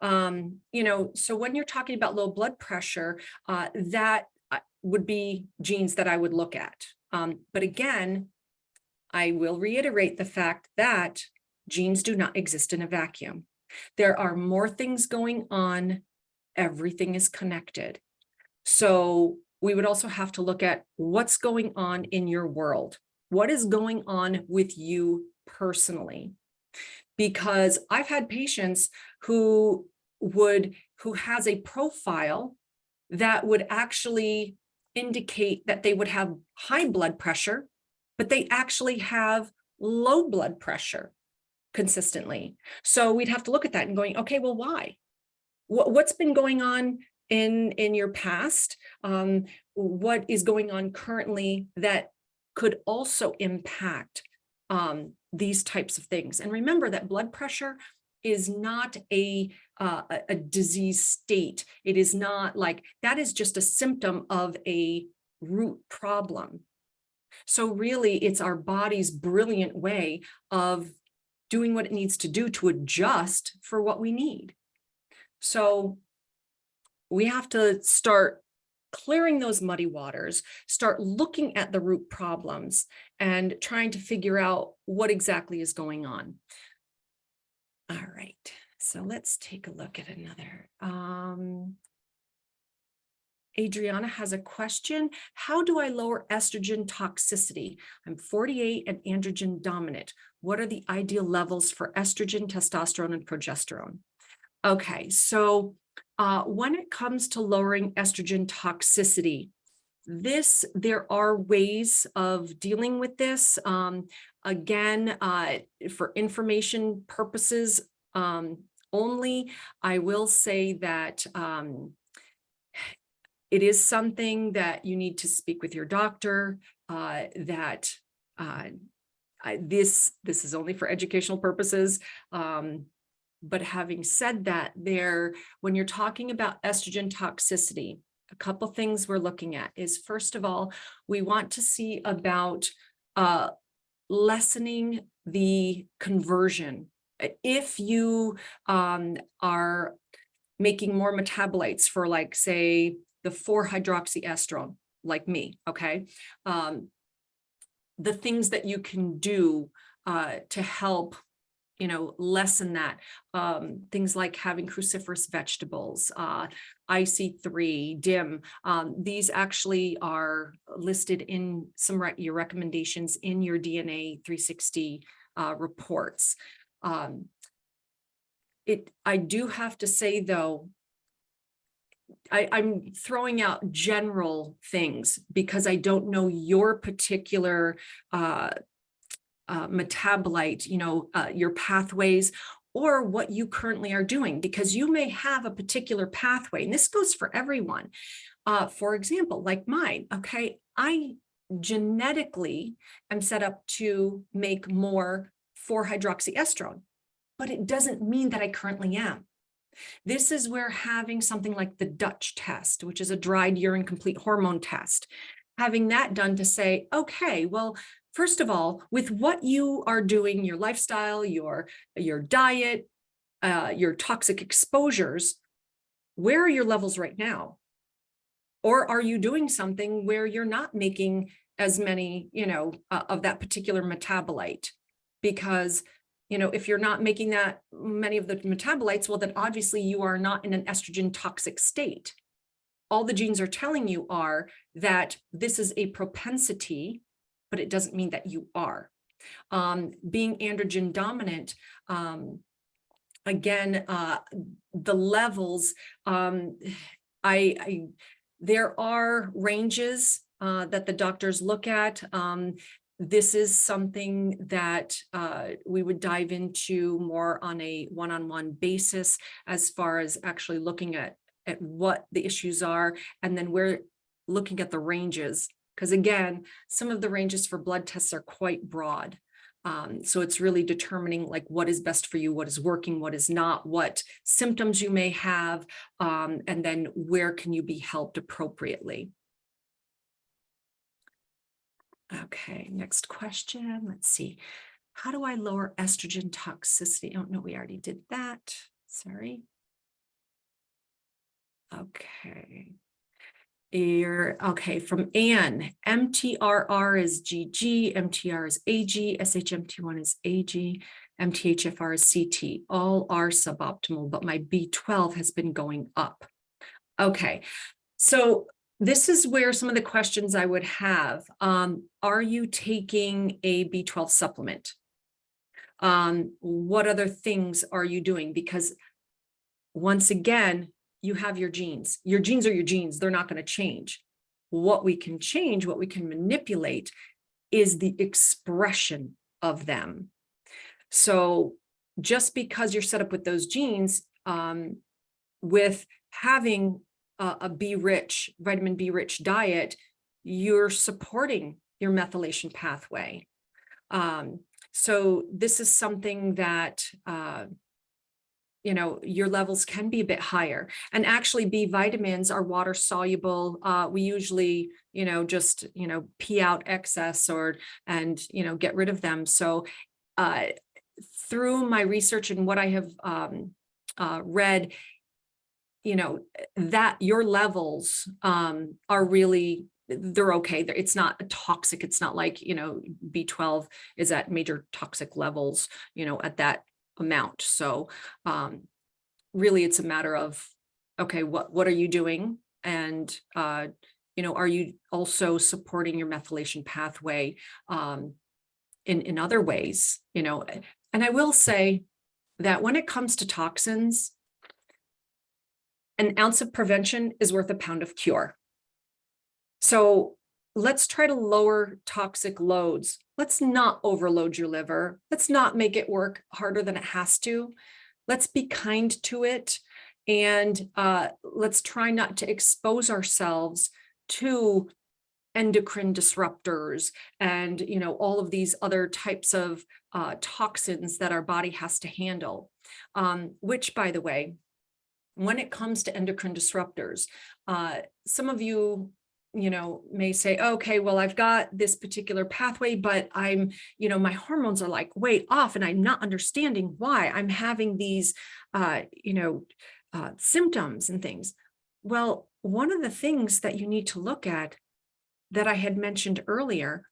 So when you're talking about low blood pressure, that would be genes that I would look at. But again, I will reiterate the fact that genes do not exist in a vacuum. There are more things going on. Everything is connected. So we would also have to look at what's going on in your world. What is going on with you personally? Because I've had patients who has a profile that would actually indicate that they would have high blood pressure, but they actually have low blood pressure consistently. So we'd have to look at that and going, okay, well, why? What's been going on in your past? What is going on currently that could also impact these types of things? And remember that blood pressure is not a disease state. It is not like, that is just a symptom of a root problem. So really, it's our body's brilliant way of doing what it needs to do to adjust for what we need. So we have to start clearing those muddy waters, start looking at the root problems and trying to figure out what exactly is going on. All right, so let's take a look at another. Adriana has a question. How do I lower estrogen toxicity? I'm 48 and androgen dominant. What are the ideal levels for estrogen, testosterone, and progesterone? Okay, so when it comes to lowering estrogen toxicity, there are ways of dealing with this. Again, for information purposes only, I will say that it is something that you need to speak with your doctor, this is only for educational purposes. But having said that, when you're talking about estrogen toxicity, a couple things we're looking at is, first of all, we want to see about lessening the conversion. If you are making more metabolites for, like, say, the 4-hydroxyestrone, like me, okay? The things that you can do to help lessen that, things like having cruciferous vegetables, IC3, DIM. These actually are listed in some your recommendations in your DNA 360 reports. I do have to say, though, I'm throwing out general things because I don't know your particular metabolite, your pathways, or what you currently are doing, because you may have a particular pathway, and this goes for everyone. For example, like mine, okay, I genetically am set up to make more 4-hydroxyestrone, but it doesn't mean that I currently am. This is where having something like the Dutch test, which is a dried urine complete hormone test, having that done to say, okay, well, first of all, with what you are doing, your lifestyle, your diet, your toxic exposures, where are your levels right now? Or are you doing something where you're not making as many, of that particular metabolite? Because if you're not making that many of the metabolites, well, then obviously you are not in an estrogen toxic state. All the genes are telling you are that this is a propensity, but it doesn't mean that you are. Being androgen dominant, again, the levels, there are ranges that the doctors look at. This is something that we would dive into more on a one-on-one basis, as far as actually looking at what the issues are, and then we're looking at the ranges, because again, some of the ranges for blood tests are quite broad. So it's really determining, like, what is best for you, what is working, what is not, what symptoms you may have, and then where can you be helped appropriately. Okay, next question. Let's see. How do I lower estrogen toxicity? Oh, no, we already did that. Sorry. Okay. Okay, from Anne, MTRR is GG, MTR is AG, SHMT1 is AG, MTHFR is CT. All are suboptimal, but my B12 has been going up. Okay, so this is where some of the questions I would have. Are you taking a B12 supplement? What other things are you doing? Because once again, you have your genes. Your genes are your genes. They're not going to change. What we can change, what we can manipulate is the expression of them. So just because you're set up with those genes, with having a B-rich, vitamin B-rich diet, you're supporting your methylation pathway. So this is something that, your levels can be a bit higher. And actually B vitamins are water soluble. We usually, just, pee out excess and get rid of them. So through my research and what I have read, that your levels are really, they're okay. It's not toxic. It's not like, B12 is at major toxic levels, at that amount. So really it's a matter of, okay, what are you doing? And, are you also supporting your methylation pathway in other ways, And I will say that when it comes to toxins, an ounce of prevention is worth a pound of cure. So let's try to lower toxic loads. Let's not overload your liver. Let's not make it work harder than it has to. Let's be kind to it. And let's try not to expose ourselves to endocrine disruptors and, all of these other types of toxins that our body has to handle, which, by the way, when it comes to endocrine disruptors, some of you, may say, okay, well, I've got this particular pathway, but I'm, my hormones are like way off and I'm not understanding why I'm having these, symptoms and things. Well, one of the things that you need to look at that I had mentioned earlier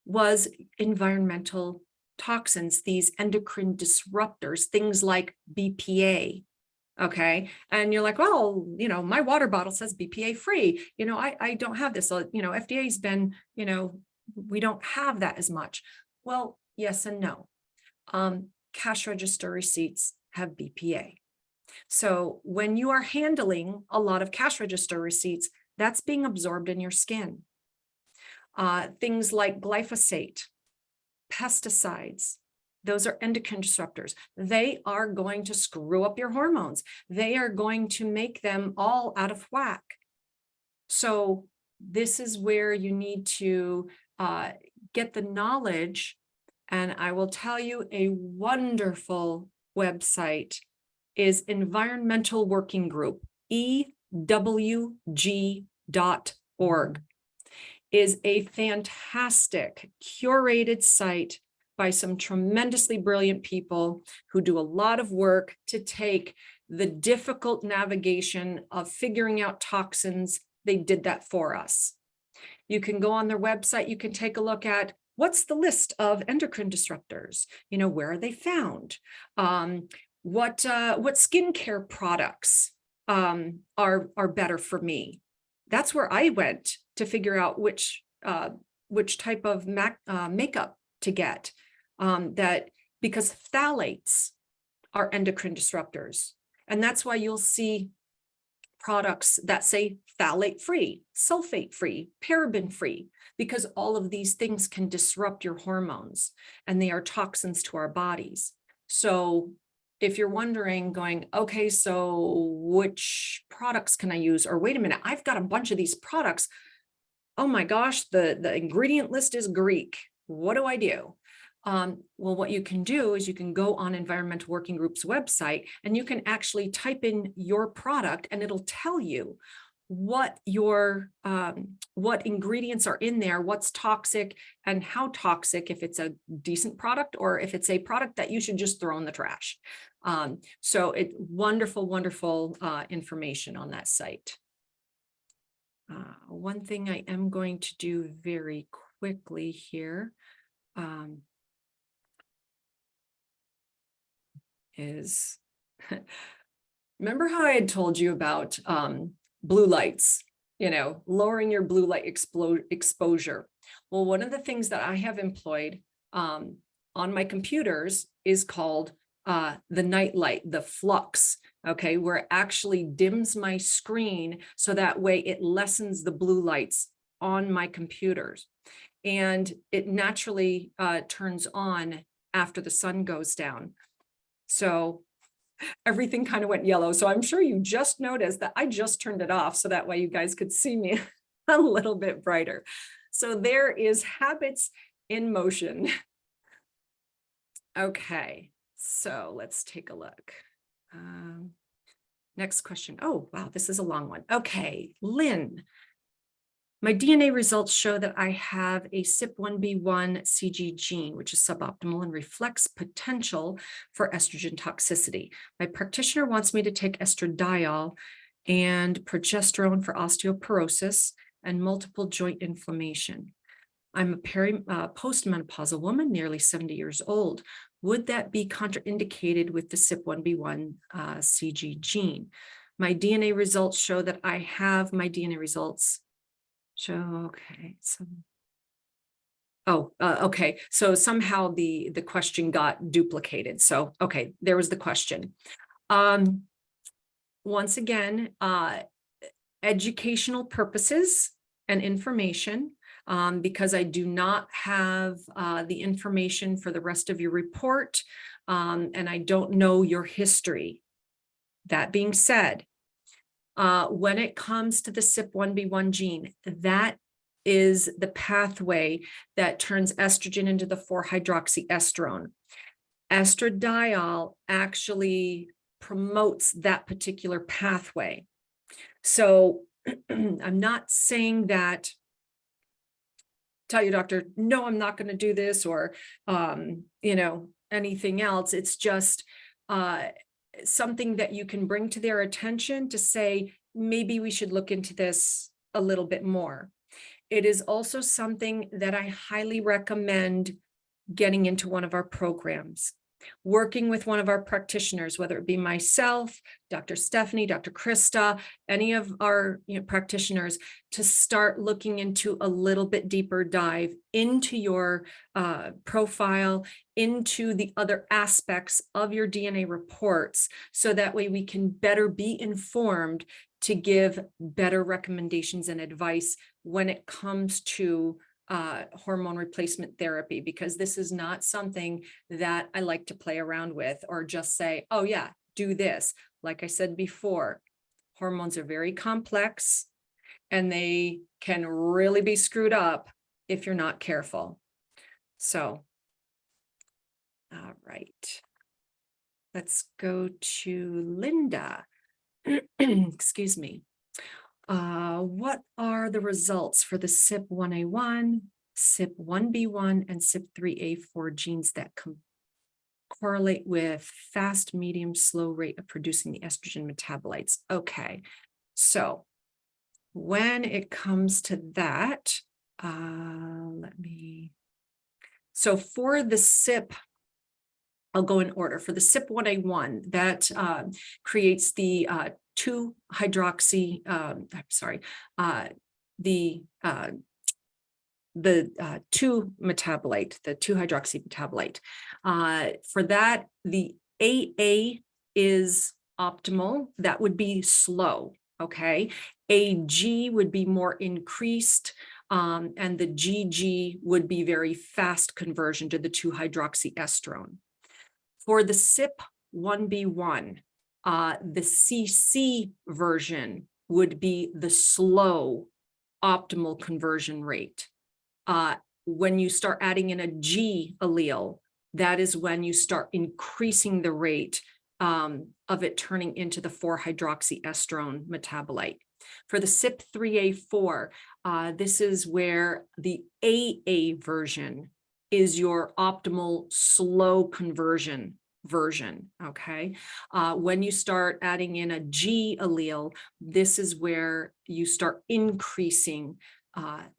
was environmental toxins, these endocrine disruptors, things like BPA. Okay. And you're like, well, my water bottle says BPA free. I don't have this. So, FDA's been, we don't have that as much. Well, yes and no. Cash register receipts have BPA. So when you are handling a lot of cash register receipts, that's being absorbed in your skin. Things like glyphosate, pesticides, those are endocrine disruptors. They are going to screw up your hormones. They are going to make them all out of whack. So this is where you need to get the knowledge. And I will tell you, a wonderful website is Environmental Working Group, EWG.org, is a fantastic curated site by some tremendously brilliant people who do a lot of work to take the difficult navigation of figuring out toxins. They did that for us. You can go on their website. You can take a look at what's the list of endocrine disruptors. Where are they found? What skincare products are better for me? That's where I went to figure out which type of makeup to get. Because phthalates are endocrine disruptors. And that's why you'll see products that say phthalate free, sulfate free, paraben free, because all of these things can disrupt your hormones and they are toxins to our bodies. So if you're wondering, going, okay, so which products can I use? Or wait a minute, I've got a bunch of these products. Oh my gosh, the ingredient list is Greek. What do I do? Well, what you can do is you can go on Environmental Working Group's website and you can actually type in your product and it'll tell you what what ingredients are in there, what's toxic and how toxic, if it's a decent product or if it's a product that you should just throw in the trash. So it's wonderful, wonderful information on that site. One thing I am going to do very quickly here is, remember how I had told you about blue lights? lowering your blue light exposure. Well, one of the things that I have employed on my computers is called the night light, the flux, okay, where it actually dims my screen so that way it lessens the blue lights on my computers. And it naturally turns on after the sun goes down. So everything kind of went yellow. So I'm sure you just noticed that I just turned it off so that way you guys could see me a little bit brighter. So there is habits in motion. Okay, so let's take a look. Next question. Oh, wow, this is a long one. Okay, Lynn. My DNA results show that I have a CYP1B1 CG gene, which is suboptimal and reflects potential for estrogen toxicity. My practitioner wants me to take estradiol and progesterone for osteoporosis and multiple joint inflammation. I'm a postmenopausal woman, nearly 70 years old. Would that be contraindicated with the CYP1B1 CG gene? My DNA results show that I have my DNA results. Okay. Okay. So somehow the question got duplicated. So, okay, there was the question. Once again, educational purposes and information, because I do not have the information for the rest of your report, and I don't know your history. That being said, when it comes to the CYP1B1 gene, that is the pathway that turns estrogen into the 4-hydroxyestrone. Estradiol actually promotes that particular pathway. So I'm not saying that, tell your doctor, no, I'm not going to do this, or, anything else. It's just something that you can bring to their attention to say, maybe we should look into this a little bit more. It is also something that I highly recommend getting into one of our programs, working with one of our practitioners, whether it be myself, Dr. Stephanie, Dr. Krista, any of our practitioners, to start looking into a little bit deeper dive into your profile, into the other aspects of your DNA reports, so that way we can better be informed to give better recommendations and advice when it comes to hormone replacement therapy, because this is not something that I like to play around with or just say, oh yeah, do this. Like I said before, hormones are very complex and they can really be screwed up if you're not careful. So, all right, let's go to Linda. Excuse me. What are the results for the CYP1A1, CYP1B1, and CYP3A4 genes that correlate with fast, medium, slow rate of producing the estrogen metabolites? Okay, so when it comes to that, so for the CYP, I'll go in order. For the CYP1A1, that creates the 2-hydroxy, the 2-metabolite, the 2-hydroxy metabolite. For that, the AA is optimal. That would be slow, okay? AG would be more increased, and the GG would be very fast conversion to the 2-hydroxyestrone. For the CYP1B1, the CC version would be the slow optimal conversion rate. When you start adding in a G allele, that is when you start increasing the rate of it turning into the 4-hydroxyestrone metabolite. For the CYP3A4, this is where the AA version is your optimal slow conversion version, okay? When you start adding in a G allele, this is where you start increasing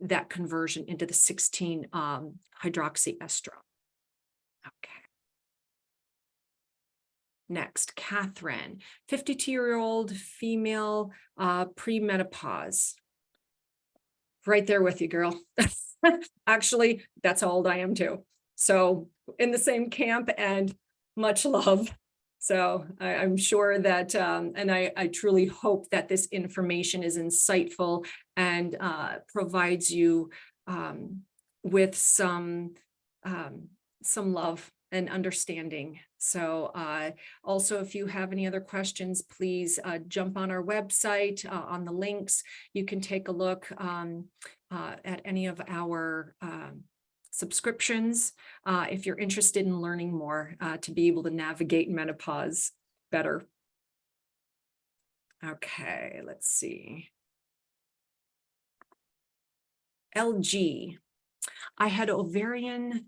that conversion into the 16-hydroxyestrone. Okay. Next, Catherine, 52-year-old female, premenopause. right there with you, girl. Actually, that's how old I am too. So in the same camp, and much love. So I'm sure that, and I truly hope that this information is insightful and provides you with some love and understanding. So also, if you have any other questions, please jump on our website on the links. You can take a look at any of our subscriptions if you're interested in learning more to be able to navigate menopause better. Okay, let's see. LG. I had ovarian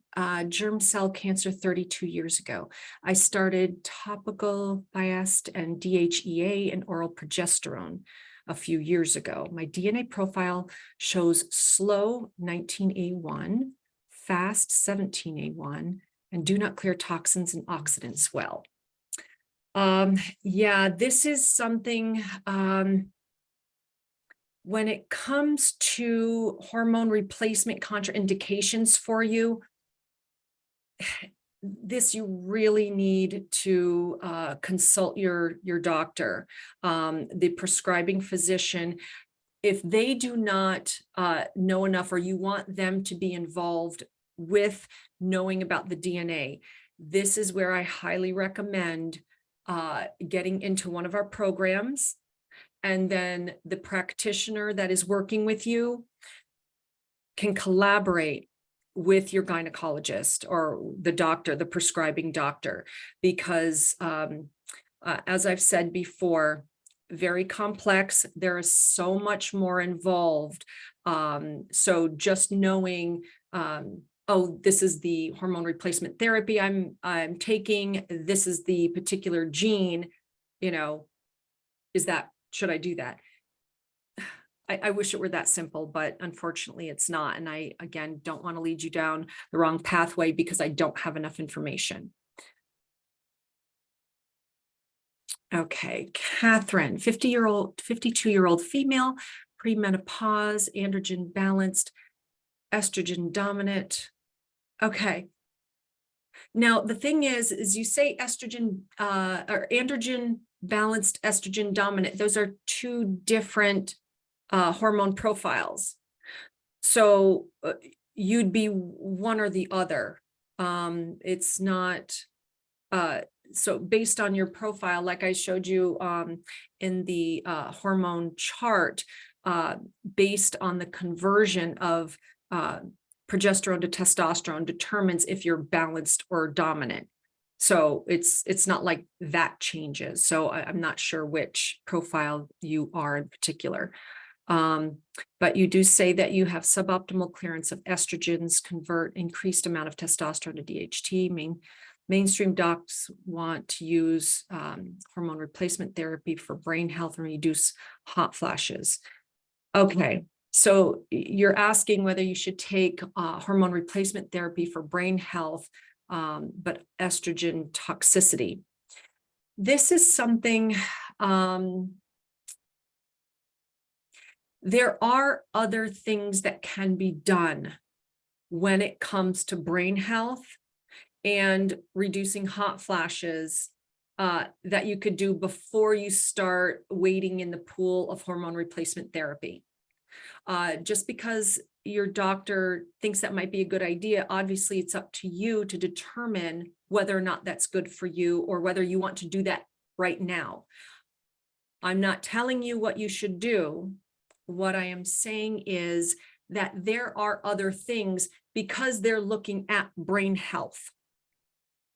germ cell cancer 32 years ago. I started topical Biast and DHEA and oral progesterone a few years ago. My DNA profile shows slow 19A1, fast 17A1, and do not clear toxins and oxidants well. Yeah, this is something, when it comes to hormone replacement contraindications for you, this you really need to consult your doctor, the prescribing physician. If they do not know enough, or you want them to be involved with knowing about the DNA, this is where I highly recommend getting into one of our programs. And then the practitioner that is working with you can collaborate with your gynecologist or the doctor, the prescribing doctor, because as I've said before, very complex. There is so much more involved. So just knowing, oh, this is the hormone replacement therapy I'm taking, this is the particular gene, you know, should I do that? I wish it were that simple, but unfortunately it's not. And I, again, don't want to lead you down the wrong pathway because I don't have enough information. Okay, Catherine, 52-year-old female, premenopause, androgen balanced, estrogen dominant. Okay. Now, the thing is you say estrogen or androgen balanced, estrogen dominant. Those are two different hormone profiles. So you'd be one or the other. It's not, so based on your profile, like I showed you in the hormone chart, based on the conversion of progesterone to testosterone determines if you're balanced or dominant. So it's not like that changes. So I'm not sure which profile you are in particular. But you do say that you have suboptimal clearance of estrogens, convert increased amount of testosterone to DHT. Mainstream docs want to use hormone replacement therapy for brain health and reduce hot flashes. Okay, so you're asking whether you should take hormone replacement therapy for brain health, but estrogen toxicity. This is something, there are other things that can be done when it comes to brain health and reducing hot flashes that you could do before you start wading in the pool of hormone replacement therapy. Just because your doctor thinks that might be a good idea, obviously it's up to you to determine whether or not that's good for you or whether you want to do that right now. I'm not telling you what you should do. What I am saying is that there are other things because they're looking at brain health.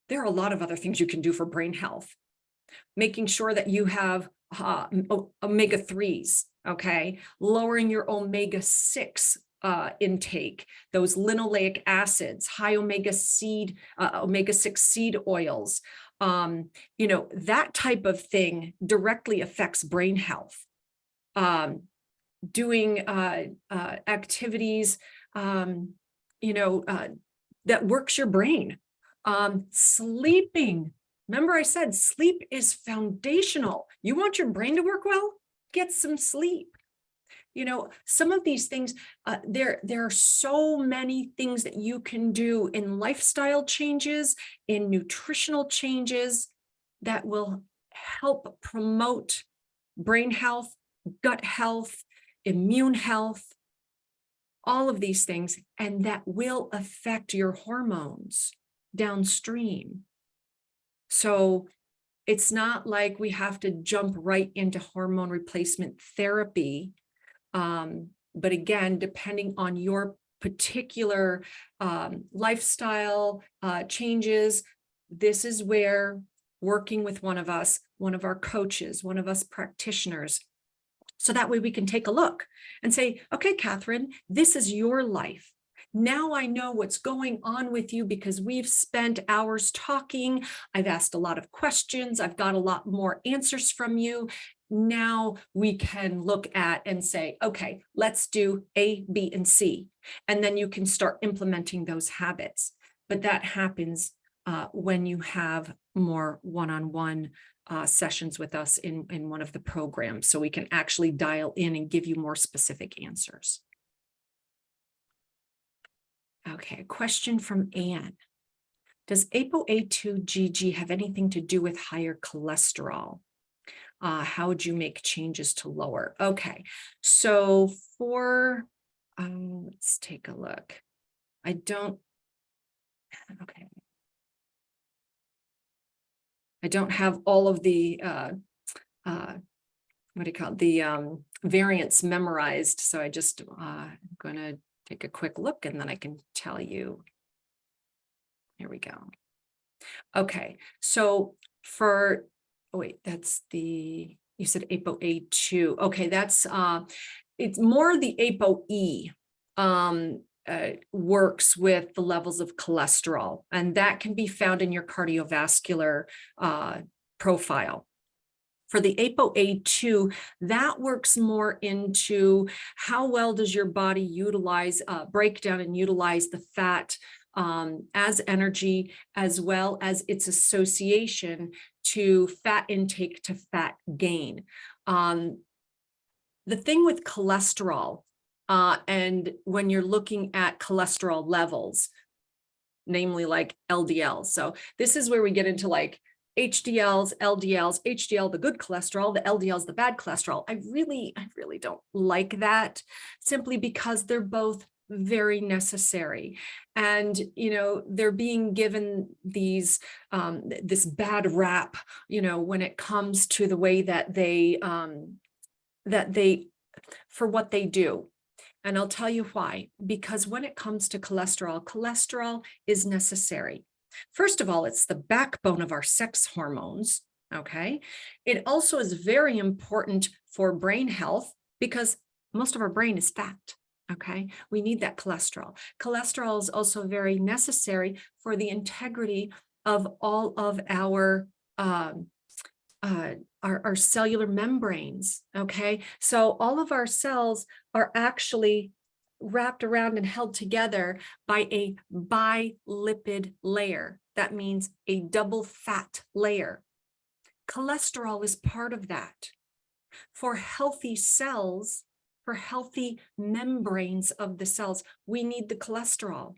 There are a lot of other things you can do for brain health. Making sure that you have omega-3s, okay? Lowering your omega-6 intake, those linoleic acids, high omega-6 seed oils, you know, that type of thing directly affects brain health. Doing activities, you know, that works your brain. Sleeping. Remember I said sleep is foundational. You want your brain to work well? Get some sleep. Some of these things, there are so many things that you can do in lifestyle changes, in nutritional changes that will help promote brain health, gut health, immune health, all of these things, and that will affect your hormones downstream. So it's not like we have to jump right into hormone replacement therapy. But again, depending on your particular lifestyle changes, this is where working with one of us, one of our coaches, one of us practitioners, so that way we can take a look and say, okay, Catherine, this is your life. Now I know what's going on with you because we've spent hours talking. I've asked a lot of questions. I've got a lot more answers from you. Now we can look at and say, okay, let's do A, B, and C. And then you can start implementing those habits. But that happens when you have more one-on-one sessions with us in one of the programs, so we can actually dial in and give you more specific answers. Okay, a question from Anne. Does ApoA2-GG have anything to do with higher cholesterol? How would you make changes to lower? Okay, so for, let's take a look. I don't have all of the, variants memorized. So I just, I'm going to take a quick look and then I can tell you. Here we go. Okay, so for, that's the, you said ApoA2. Okay, that's, it's more the ApoE. Works with the levels of cholesterol, and that can be found in your cardiovascular profile. For the ApoA2, that works more into how well does your body utilize, break down and utilize the fat as energy, as well as its association to fat intake to fat gain. The thing with cholesterol, and when you're looking at cholesterol levels, namely like LDL. So this is where we get into like HDLs, LDLs, HDL, the good cholesterol, the LDLs, the bad cholesterol. I really don't like that, simply because they're both very necessary. And, they're being given these, this bad rap, when it comes to the way that they, for what they do. And I'll tell you why. Because when it comes to cholesterol, cholesterol is necessary. First of all, it's the backbone of our sex hormones, okay? It also is very important for brain health because most of our brain is fat, okay? We need that cholesterol. Cholesterol is also very necessary for the integrity of all of our cellular membranes, okay? So all of our cells are actually wrapped around and held together by a bilipid layer. That means a double fat layer. Cholesterol is part of that. For healthy cells, for healthy membranes of the cells, we need the cholesterol.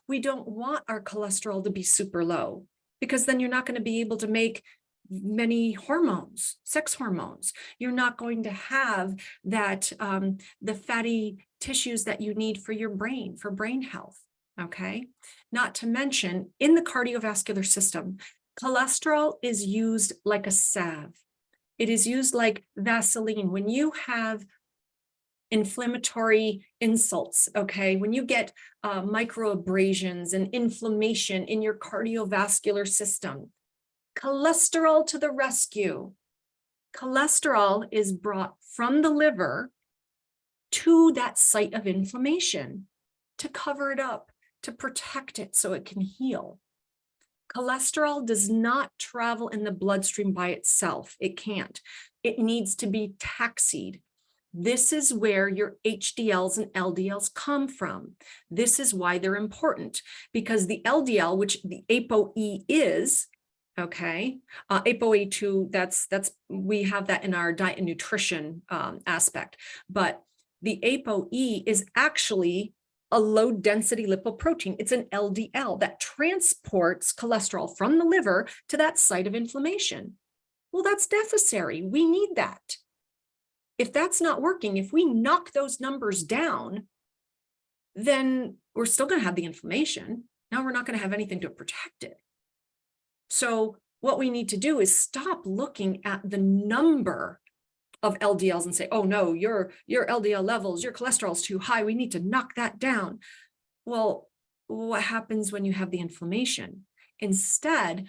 We don't want our cholesterol to be super low, because then you're not going to be able to make many hormones, sex hormones. You're not going to have that, the fatty tissues that you need for your brain, for brain health, okay? Not to mention, in the cardiovascular system, cholesterol is used like a salve. It is used like Vaseline. When you have inflammatory insults, okay, when you get microabrasions and inflammation in your cardiovascular system, cholesterol to the rescue. Cholesterol is brought from the liver to that site of inflammation to cover it up, to protect it so it can heal. Cholesterol does not travel in the bloodstream by itself. It can't. It needs to be taxied. This is where your HDLs and LDLs come from. This is why they're important, because the LDL, which the ApoE is, okay, ApoA2, that's we have that in our diet and nutrition aspect, but The ApoE is actually a low density lipoprotein. It's an LDL that transports cholesterol from the liver to that site of inflammation. Well, that's necessary. We need that. If that's not working, if we knock those numbers down, then we're still going to have the inflammation. Now we're not going to have anything to protect it. So what we need to do is stop looking at the number of LDLs and say, oh no, your LDL levels, your cholesterol is too high. We need to knock that down. Well, what happens when you have the inflammation? Instead,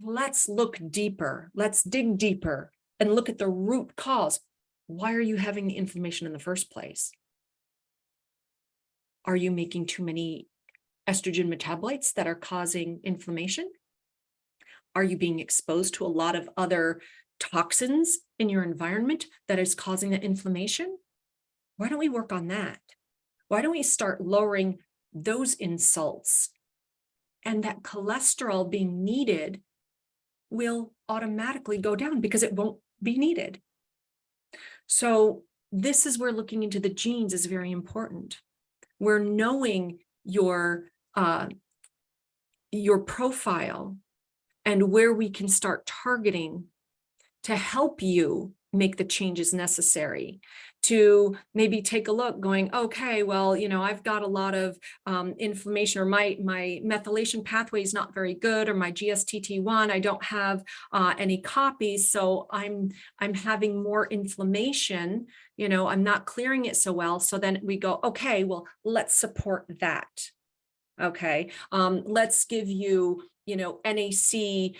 let's look deeper. Let's dig deeper and look at the root cause. Why are you having the inflammation in the first place? Are you making too many estrogen metabolites that are causing inflammation? Are you being exposed to a lot of other toxins in your environment that is causing the inflammation? Why don't we work on that? Why don't we start lowering those insults? And that cholesterol being needed will automatically go down because it won't be needed. So this is where looking into the genes is very important. Where knowing your profile and where we can start targeting to help you make the changes necessary, to maybe take a look going, okay, well, I've got a lot of inflammation, or my methylation pathway is not very good, or my GSTT1, I don't have any copies. So I'm having more inflammation, I'm not clearing it so well. So then we go, okay, well, let's support that. Okay, let's give you, NAC,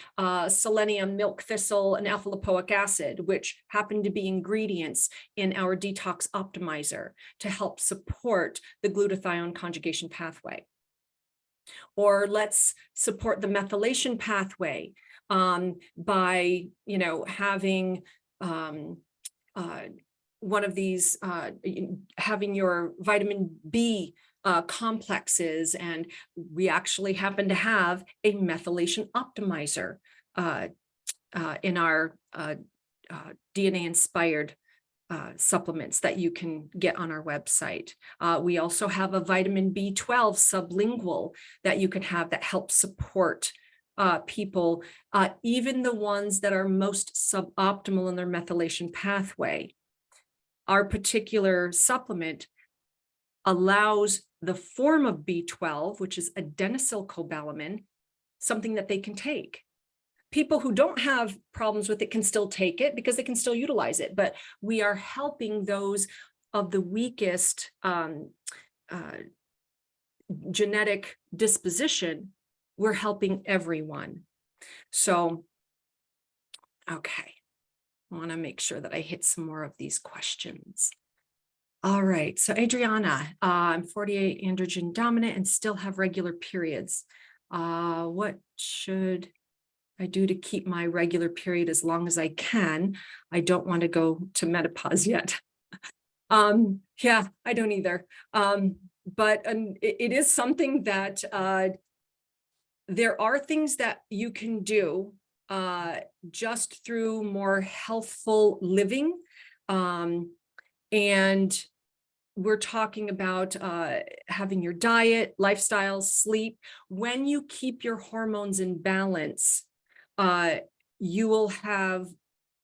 selenium, milk thistle, and alpha lipoic acid, which happen to be ingredients in our detox optimizer to help support the glutathione conjugation pathway. Or let's support the methylation pathway by, having one of these, having your vitamin B complexes, and we actually happen to have a methylation optimizer in our DNA inspired supplements that you can get on our website. We also have a vitamin B12 sublingual that you can have that helps support people, even the ones that are most suboptimal in their methylation pathway. Our particular supplement allows the form of B12, which is adenosylcobalamin, something that they can take. People who don't have problems with it can still take it because they can still utilize it, but we are helping those of the weakest genetic disposition. We're helping everyone. So, okay, I want to make sure that I hit some more of these questions. All right, so Adriana, I'm 48 androgen dominant and still have regular periods. What should I do to keep my regular period as long as I can? I don't want to go to menopause yet. Yeah, I don't either. But it is something that there are things that you can do just through more healthful living. And we're talking about having your diet, lifestyle, sleep. When you keep your hormones in balance, you will have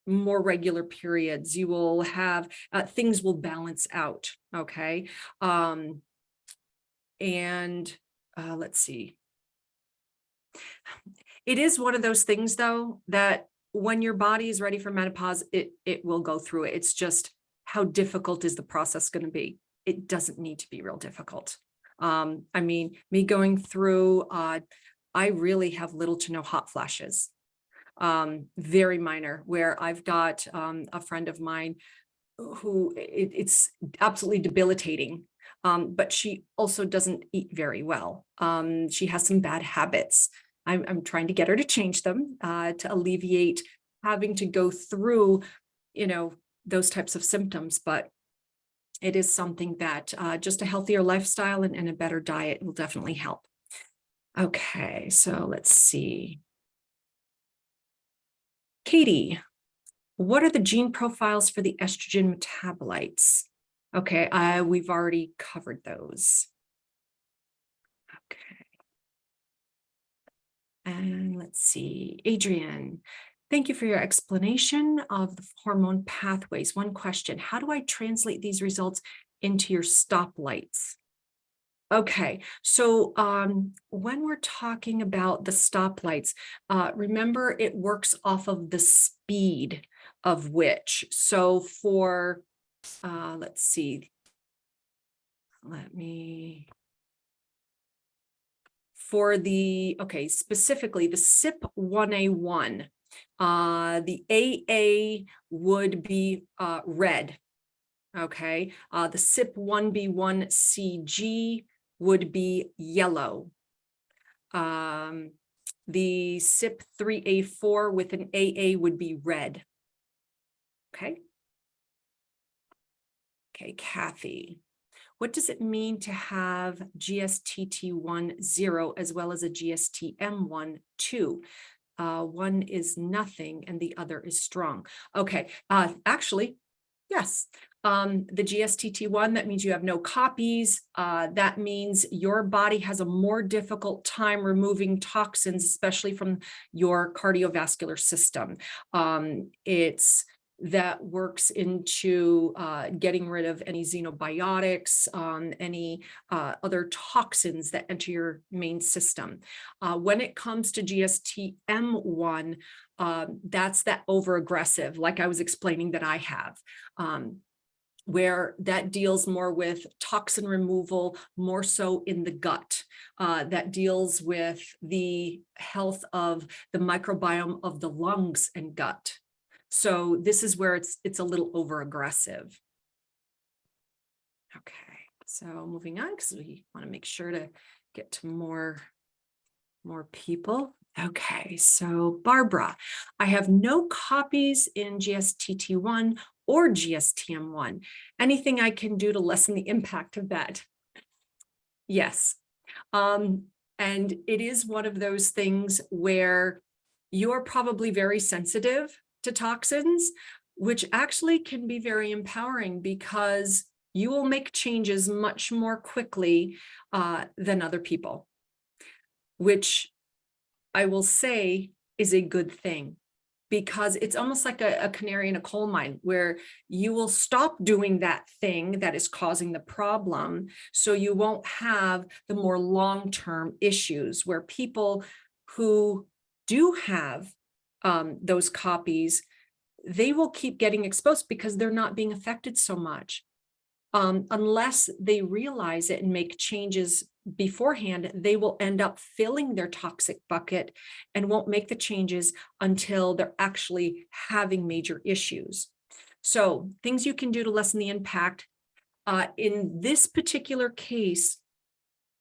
more regular periods. You will have, things will balance out, okay? Let's see. It is one of those things, though, that when your body is ready for menopause, it will go through it. It's just, how difficult is the process going to be? It doesn't need to be real difficult. I mean, me going through, I really have little to no hot flashes, very minor, where I've got a friend of mine who it's absolutely debilitating, but she also doesn't eat very well. She has some bad habits. I'm trying to get her to change them to alleviate having to go through, those types of symptoms, but it is something that just a healthier lifestyle and a better diet will definitely help. Okay, so let's see. Katie, what are the gene profiles for the estrogen metabolites? Okay, we've already covered those. Okay. And let's see, Adrian, thank you for your explanation of the hormone pathways. One question, how do I translate these results into your stoplights? Okay, so when we're talking about the stoplights, remember it works off of the speed of which. So for, let's see, specifically the CYP1A1, the AA would be red. Okay, the CYP1B1CG would be yellow. The CYP3A4 with an AA would be red. Okay. Okay, Kathy. What does it mean to have GSTT1 0 as well as a GSTM1 2? One is nothing and the other is strong. Okay, actually, yes. The GSTT1, that means you have no copies. That means your body has a more difficult time removing toxins, especially from your cardiovascular system. That works into getting rid of any xenobiotics, any other toxins that enter your main system. When it comes to GSTM1, that's that overaggressive, like I was explaining that I have. Where that deals more with toxin removal, more so in the gut. That deals with the health of the microbiome of the lungs and gut. So this is where it's a little over aggressive. Okay, so moving on, because we want to make sure to get to more people. Okay, so Barbara, I have no copies in GSTT1 or GSTM1. Anything I can do to lessen the impact of that? Yes. And it is one of those things where you're probably very sensitive to toxins, which actually can be very empowering because you will make changes much more quickly than other people, which I will say is a good thing, because it's almost like a canary in a coal mine where you will stop doing that thing that is causing the problem. So you won't have the more long-term issues where people who do have those copies, they will keep getting exposed because they're not being affected so much. Unless they realize it and make changes beforehand, they will end up filling their toxic bucket and won't make the changes until they're actually having major issues. So things you can do to lessen the impact. In this particular case,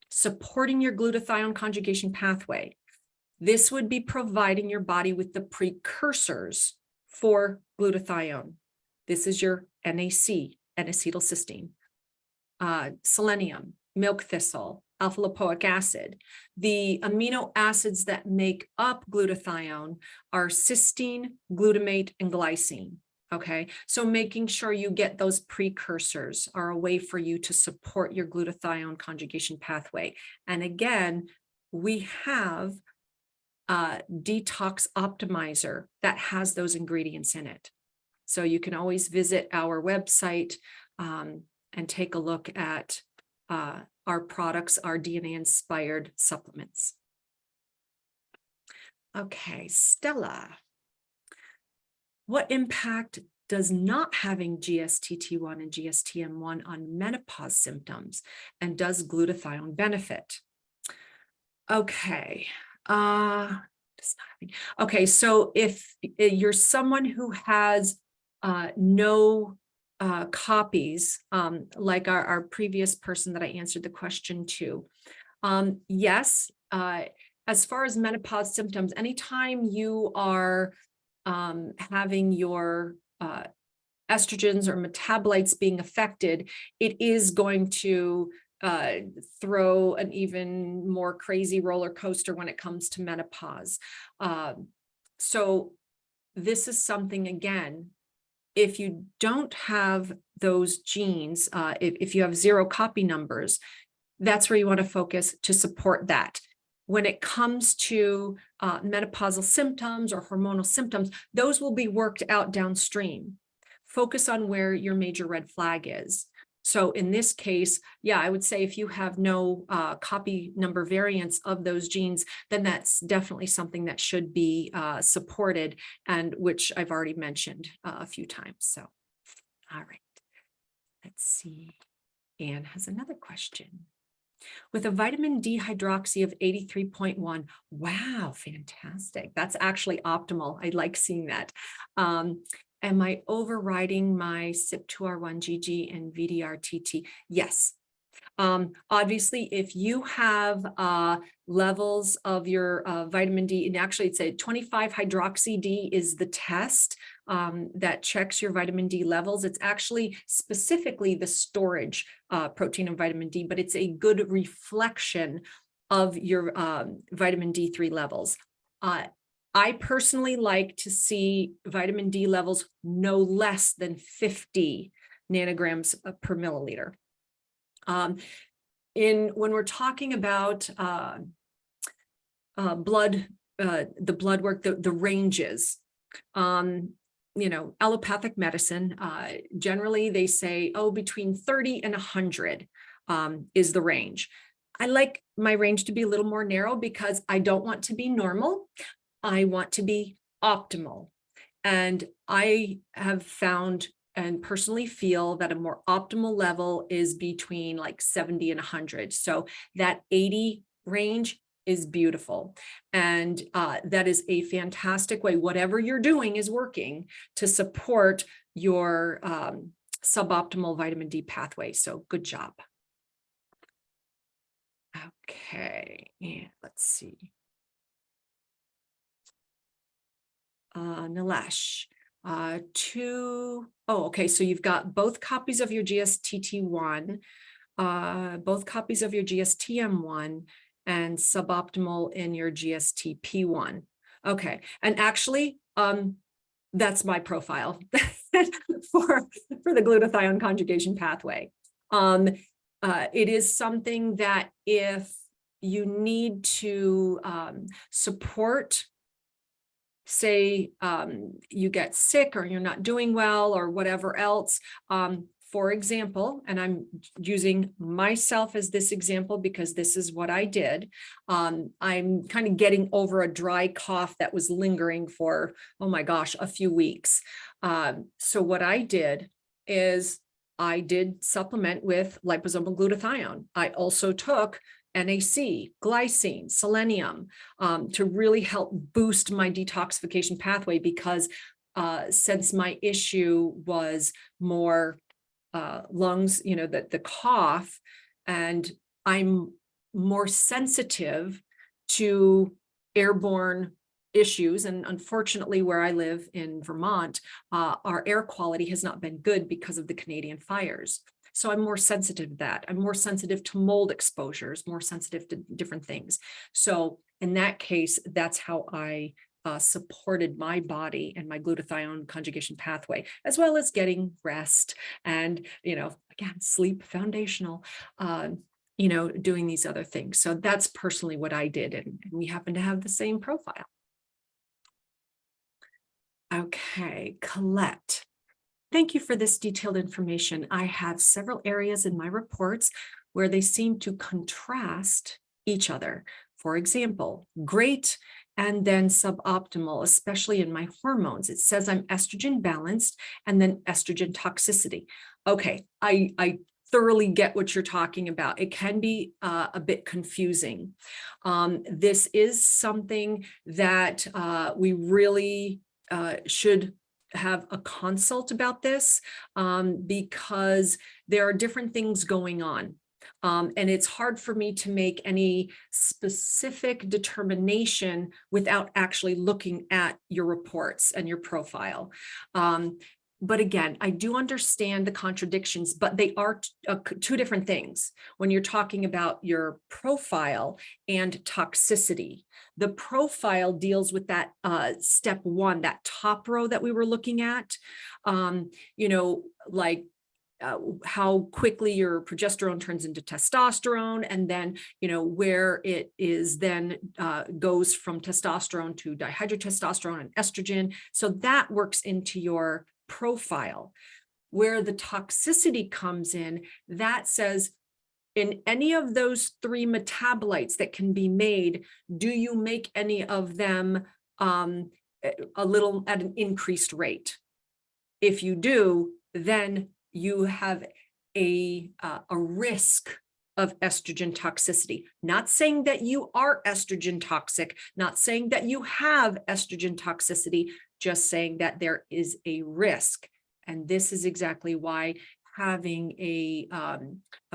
supporting your glutathione conjugation pathway. This would be providing your body with the precursors for glutathione. This is your NAC, N-acetylcysteine, selenium, milk thistle, alpha lipoic acid. The amino acids that make up glutathione are cysteine, glutamate, and glycine. Okay, so making sure you get those precursors are a way for you to support your glutathione conjugation pathway. And again, we have a detox optimizer that has those ingredients in it. So you can always visit our website and take a look at our products, our DNA-inspired supplements. Okay, Stella. What impact does not having GSTT1 and GSTM1 on menopause symptoms? And does glutathione benefit? Okay. Okay, so if you're someone who has no copies, like our previous person that I answered the question to, yes, as far as menopause symptoms, anytime you are having your estrogens or metabolites being affected, it is going to throw an even more crazy roller coaster when it comes to menopause. So this is something, again, if you don't have those genes, if you have 0 copy numbers, that's where you want to focus to support that. When it comes to menopausal symptoms or hormonal symptoms, those will be worked out downstream. Focus on where your major red flag is. So in this case, yeah, I would say if you have no copy number variants of those genes, then that's definitely something that should be supported, and which I've already mentioned a few times. So, all right, let's see. Anne has another question. With a vitamin D hydroxy of 83.1, wow, fantastic. That's actually optimal. I like seeing that. Am I overriding my CYP2R1 GG and VDR-TT? Yes. Obviously, if you have levels of your vitamin D, and actually it's a 25 hydroxy D is the test that checks your vitamin D levels. It's actually specifically the storage protein of vitamin D, but it's a good reflection of your vitamin D3 levels. I personally like to see vitamin D levels no less than 50 nanograms per milliliter. When we're talking about blood, the blood work, the ranges, allopathic medicine, generally they say, oh, between 30 and 100 is the range. I like my range to be a little more narrow because I don't want to be normal. I want to be optimal. And I have found and personally feel that a more optimal level is between like 70 and 100. So that 80 range is beautiful. And that is a fantastic way, whatever you're doing is working to support your suboptimal vitamin D pathway. So good job. Okay, and let's see. Nilesh. Okay, so you've got both copies of your GSTT1, both copies of your GSTM1, and suboptimal in your GSTP1. Okay, and actually, that's my profile for the glutathione conjugation pathway. It is something that if you need to support, say you get sick or you're not doing well or whatever else, for example, and I'm using myself as this example because this is what I did. I'm kind of getting over a dry cough that was lingering for, oh my gosh, a few weeks. So what I did is I did supplement with liposomal glutathione. I also took NAC, glycine, selenium, to really help boost my detoxification pathway because since my issue was more lungs, the cough, and I'm more sensitive to airborne issues. And unfortunately, where I live in Vermont, our air quality has not been good because of the Canadian fires. So I'm more sensitive to that. I'm more sensitive to mold exposures, more sensitive to different things. So in that case, that's how I supported my body and my glutathione conjugation pathway, as well as getting rest and, again, sleep, foundational, doing these other things. So that's personally what I did. And we happen to have the same profile. Okay, Colette. Thank you for this detailed information. I have several areas in my reports where they seem to contrast each other. For example, great and then suboptimal, especially in my hormones. It says I'm estrogen balanced and then estrogen toxicity. Okay, I thoroughly get what you're talking about. It can be a bit confusing. This is something that we really should have a consult about this because there are different things going on. And it's hard for me to make any specific determination without actually looking at your reports and your profile. But again, I do understand the contradictions, but they are two different things when you're talking about your profile and toxicity. The profile deals with that step one, that top row that we were looking at, like how quickly your progesterone turns into testosterone, and then, where it is then goes from testosterone to dihydrotestosterone and estrogen. So that works into your profile. Where the toxicity comes in, that says, in any of those three metabolites that can be made, do you make any of them a little at an increased rate? If you do, then you have a risk of estrogen toxicity. Not saying that you are estrogen toxic, not saying that you have estrogen toxicity, just saying that there is a risk. And this is exactly why having a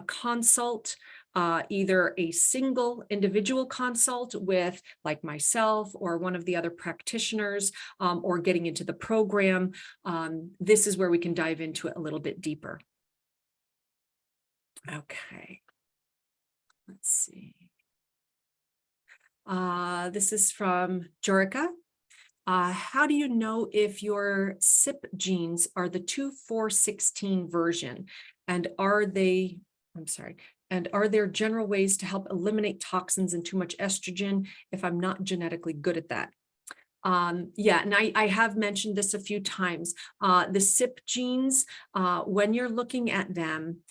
consult, either a single individual consult with like myself or one of the other practitioners, or getting into the program, this is where we can dive into it a little bit deeper. Okay, let's see. This is from Jorica. How do you know if your CYP genes are the 2,4,16 version? And are there general ways to help eliminate toxins and too much estrogen if I'm not genetically good at that? Yeah, and I have mentioned this a few times. The CYP genes, when you're looking at them,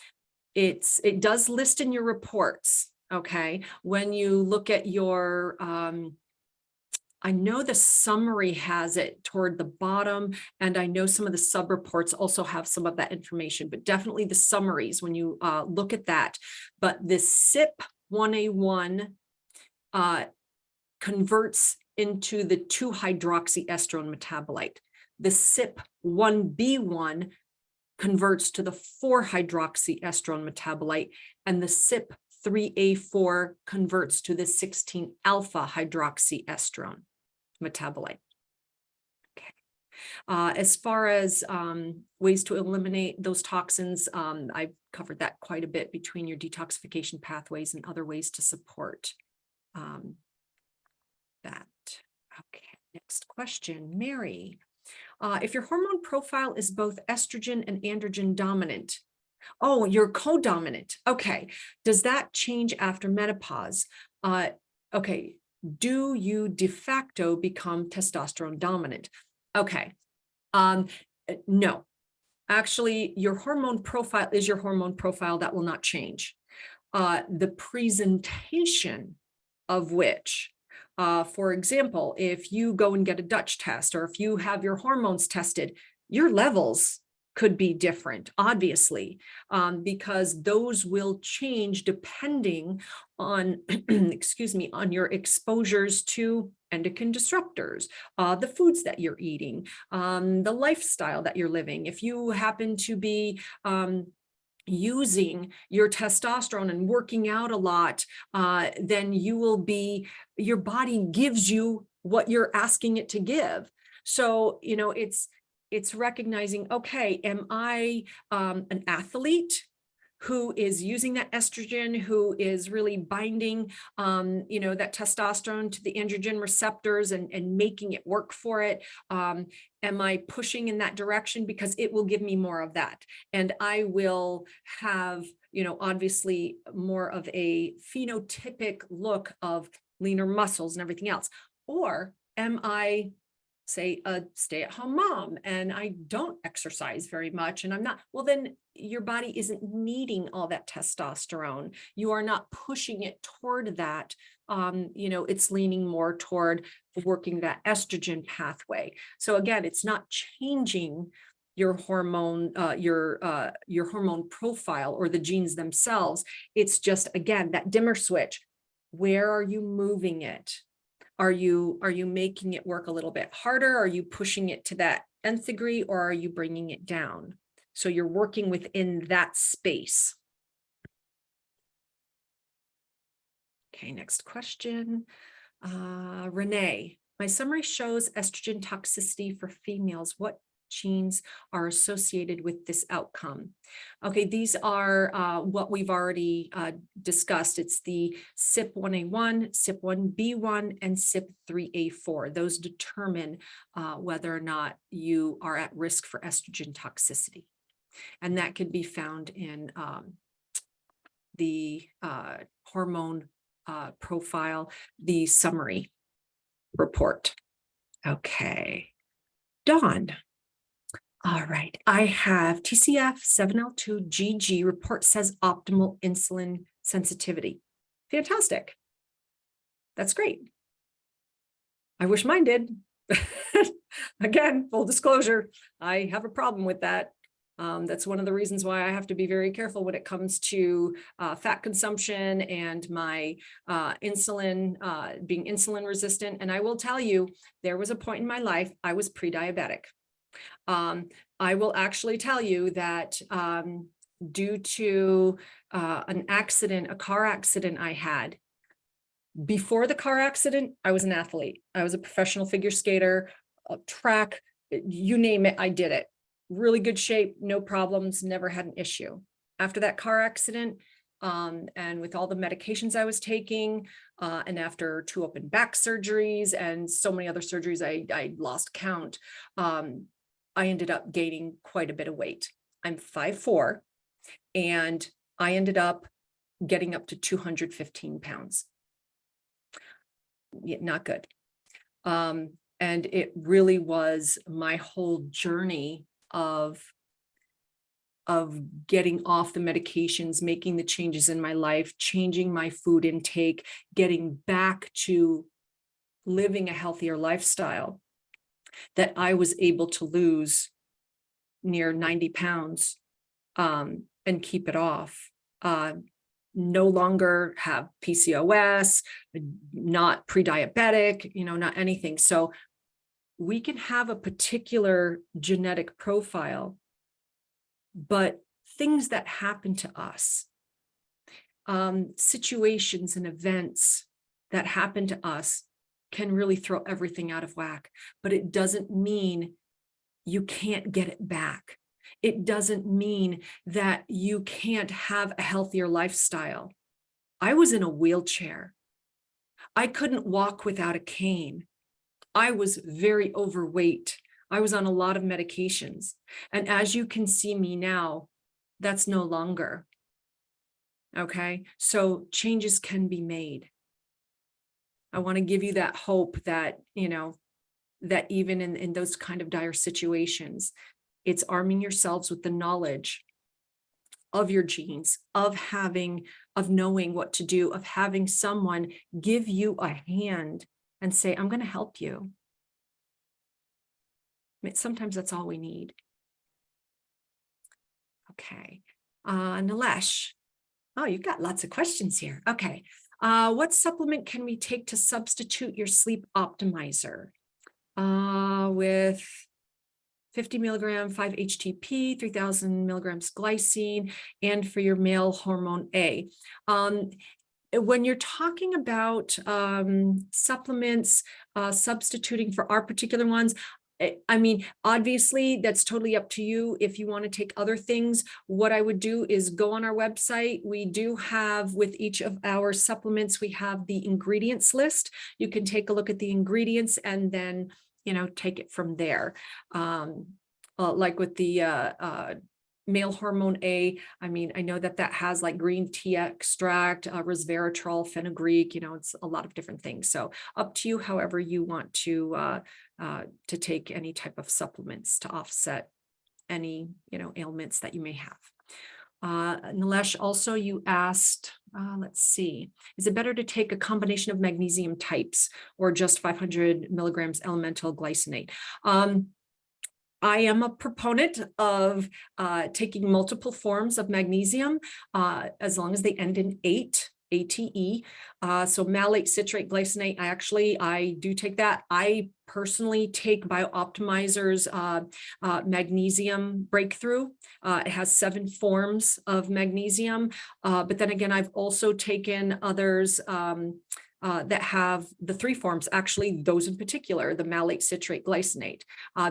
it does list in your reports, okay? When you look at your, I know the summary has it toward the bottom, and I know some of the sub-reports also have some of that information, but definitely the summaries when you look at that. But the CYP1A1 converts into the 2-hydroxyestrone metabolite. The CYP1B1 converts to the 4-hydroxyestrone metabolite, and the CYP3A4 converts to the 16-alpha hydroxyestrone metabolite. Okay. As far as ways to eliminate those toxins, I've covered that quite a bit between your detoxification pathways and other ways to support that. Okay, next question, Mary. If your hormone profile is both estrogen and androgen dominant, oh, you're co-dominant. Okay. Does that change after menopause? Okay. Do you de facto become testosterone dominant? Okay. No. Actually, your hormone profile is your hormone profile. That will not change. The presentation of which, for example, if you go and get a Dutch test, or if you have your hormones tested, your levels could be different, obviously, because those will change depending on, excuse me, on your exposures to endocrine disruptors, the foods that you're eating, the lifestyle that you're living. If you happen to be using your testosterone and working out a lot, then you will be, your body gives you what you're asking it to give. So, it's recognizing, okay, am I an athlete who is using that estrogen, who is really binding, that testosterone to the androgen receptors and making it work for it? Am I pushing in that direction because it will give me more of that? And I will have, obviously more of a phenotypic look of leaner muscles and everything else. Or am I, say, a stay-at-home mom and I don't exercise very much and I'm not, well, then your body isn't needing all that testosterone. You are not pushing it toward that. It's leaning more toward working that estrogen pathway. So again, it's not changing your hormone, your hormone profile or the genes themselves. It's just, again, that dimmer switch. Where are you moving it? Are you making it work a little bit harder? Are you pushing it to that nth degree, or are you bringing it down? So you're working within that space. Okay, next question. Renee, my summary shows estrogen toxicity for females. What genes are associated with this outcome. Okay, these are what we've already discussed. It's the CYP1A1, CYP1B1, and CYP3A4. Those determine whether or not you are at risk for estrogen toxicity. And that can be found in the hormone profile, the summary report. Okay, Dawn. All right, I have TCF7L2GG report says optimal insulin sensitivity. Fantastic. That's great. I wish mine did. Again, full disclosure, I have a problem with that. That's one of the reasons why I have to be very careful when it comes to fat consumption and my insulin, being insulin resistant. And I will tell you, there was a point in my life I was pre-diabetic. I will actually tell you that due to an accident, a car accident I had, before the car accident, I was an athlete. I was a professional figure skater, track, you name it, I did it. Really good shape, no problems, never had an issue. After that car accident, and with all the medications I was taking, and after 2 open back surgeries and so many other surgeries, I lost count. I ended up gaining quite a bit of weight. I'm 5'4", and I ended up getting up to 215 pounds. Yeah, not good. And it really was my whole journey of getting off the medications, making the changes in my life, changing my food intake, getting back to living a healthier lifestyle, that I was able to lose near 90 pounds and keep it off. No longer have PCOS, not pre-diabetic, not anything. So we can have a particular genetic profile, but things that happen to us, situations and events that happen to us can really throw everything out of whack. But it doesn't mean you can't get it back. It doesn't mean that you can't have a healthier lifestyle. I was in a wheelchair. I couldn't walk without a cane. I was very overweight. I was on a lot of medications. And as you can see me now, that's no longer. Okay, so changes can be made. I want to give you that hope that, that even in those kind of dire situations, it's arming yourselves with the knowledge of your genes, of knowing what to do, of having someone give you a hand and say, I'm going to help you. I mean, sometimes that's all we need. Okay. Nilesh. Oh, you've got lots of questions here. Okay. What supplement can we take to substitute your sleep optimizer? With 50 milligram, 5-HTP, 3000 milligrams glycine, and for your male hormone A. When you're talking about supplements, substituting for our particular ones, I mean, obviously, that's totally up to you. If you want to take other things, what I would do is go on our website. We do have, with each of our supplements, we have the ingredients list. You can take a look at the ingredients and then, take it from there. Like with the male hormone A, I mean, I know that has like green tea extract, resveratrol, fenugreek, it's a lot of different things. So up to you, however you want to take any type of supplements to offset any, ailments that you may have. Nilesh, also you asked, let's see, is it better to take a combination of magnesium types or just 500 milligrams elemental glycinate? I am a proponent of taking multiple forms of magnesium as long as they end in ATE. So malate, citrate, glycinate, I do take that. I personally take BioOptimizer's magnesium breakthrough. It has 7 forms of magnesium. But then again, I've also taken others, that have the three forms, actually those in particular, the malate, citrate, glycinate,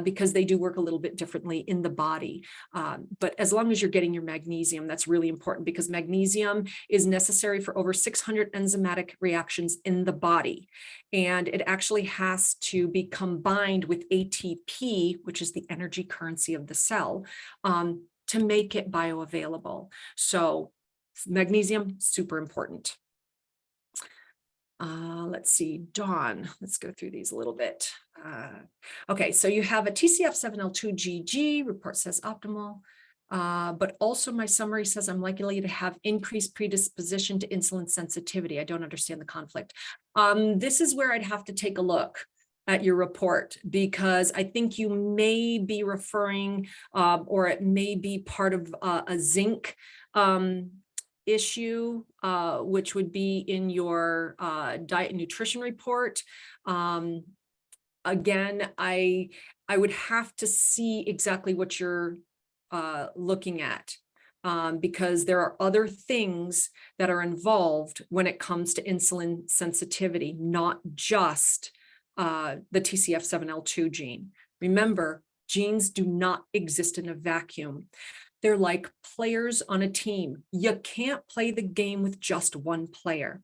because they do work a little bit differently in the body. But as long as you're getting your magnesium, that's really important, because magnesium is necessary for over 600 enzymatic reactions in the body. And it actually has to be combined with ATP, which is the energy currency of the cell, to make it bioavailable. So magnesium, super important. Let's see, Dawn, let's go through these a little bit. Okay, so you have a TCF7L2 report says optimal, but also my summary says I'm likely to have increased predisposition to insulin sensitivity. I don't understand the conflict. This is where I'd have to take a look at your report, because I think you may be referring, or it may be part of a zinc issue, which would be in your diet and nutrition report. Again, I would have to see exactly what you're looking at, because there are other things that are involved when it comes to insulin sensitivity, not just the TCF7L2 gene. Remember, genes do not exist in a vacuum. They're like players on a team. You can't play the game with just one player.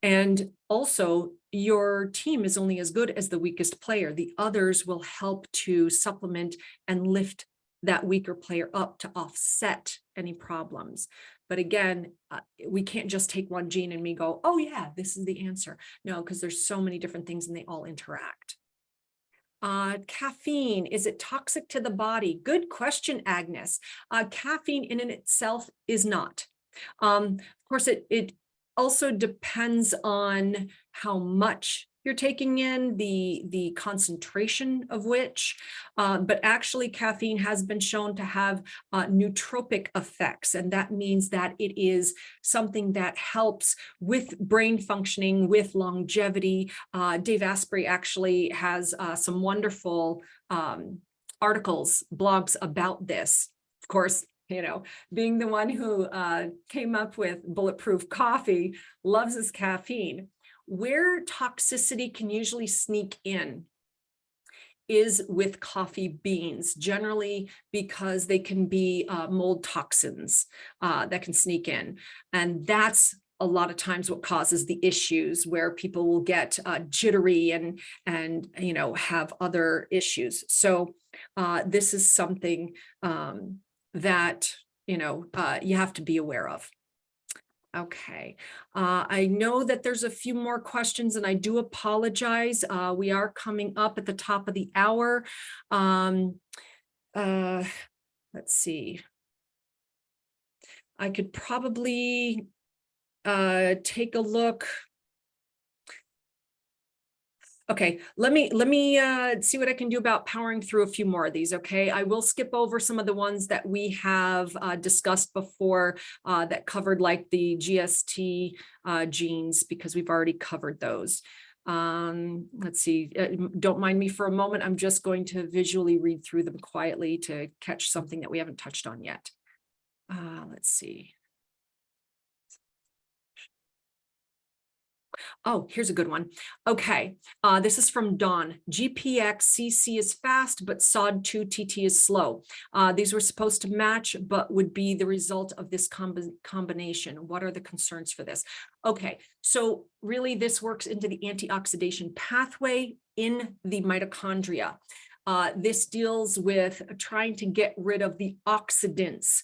And also, your team is only as good as the weakest player. The others will help to supplement and lift that weaker player up to offset any problems. But again, we can't just take one gene and we go, oh yeah, this is the answer. No, because there's so many different things and they all interact. Caffeine, is it toxic to the body? Good question, Agnes. Caffeine in and itself is not. Of course, it also depends on how much you're taking in, the concentration of which, but actually caffeine has been shown to have nootropic effects. And that means that it is something that helps with brain functioning, with longevity. Dave Asprey actually has some wonderful articles, blogs about this. Of course, you know, being the one who came up with bulletproof coffee, loves his caffeine. Where toxicity can usually sneak in is with coffee beans, generally because they can be mold toxins that can sneak in. And that's a lot of times what causes the issues, where people will get jittery and you know, have other issues. So this is something that, you know, you have to be aware of. Okay, I know that there's a few more questions and I do apologize. We are coming up at the top of the hour. Let's see. I could probably take a look. Okay, let me see what I can do about powering through a few more of these, okay? I will skip over some of the ones that we have discussed before that covered like the GST genes, because we've already covered those. Let's see, don't mind me for a moment. I'm just going to visually read through them quietly to catch something that we haven't touched on yet. Let's see. Oh, here's a good one. Okay, this is from Dawn. GPX-CC is fast, but SOD2-TT is slow. These were supposed to match, but would be the result of this combination. What are the concerns for this? Okay, so really this works into the antioxidation pathway in the mitochondria. This deals with trying to get rid of the oxidants,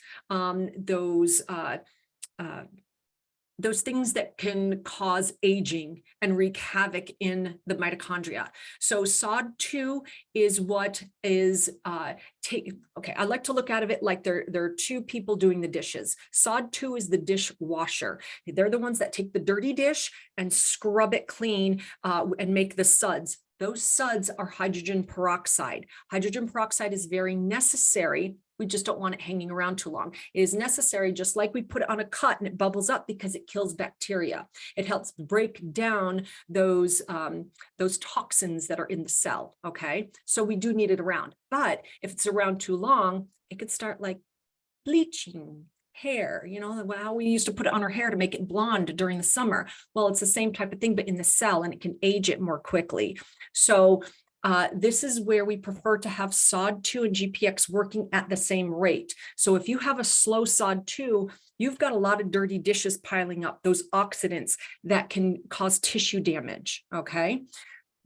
those things that can cause aging and wreak havoc in the mitochondria. So SOD2 is what is, okay, I like to look out of it like there are two people doing the dishes. SOD2 is the dishwasher. They're the ones that take the dirty dish and scrub it clean and make the suds. Those suds are hydrogen peroxide. Hydrogen peroxide is very necessary. We just don't want it hanging around too long. It is necessary, just like we put it on a cut and it bubbles up, because it kills bacteria. It helps break down those toxins that are in the cell, okay? So we do need it around. But if it's around too long, it could start like bleaching hair, you know, how we used to put it on our hair to make it blonde during the summer. Well, it's the same type of thing, but in the cell, and it can age it more quickly. So this is where we prefer to have SOD2 and GPX working at the same rate. So if you have a slow SOD2, you've got a lot of dirty dishes piling up, those oxidants that can cause tissue damage, okay?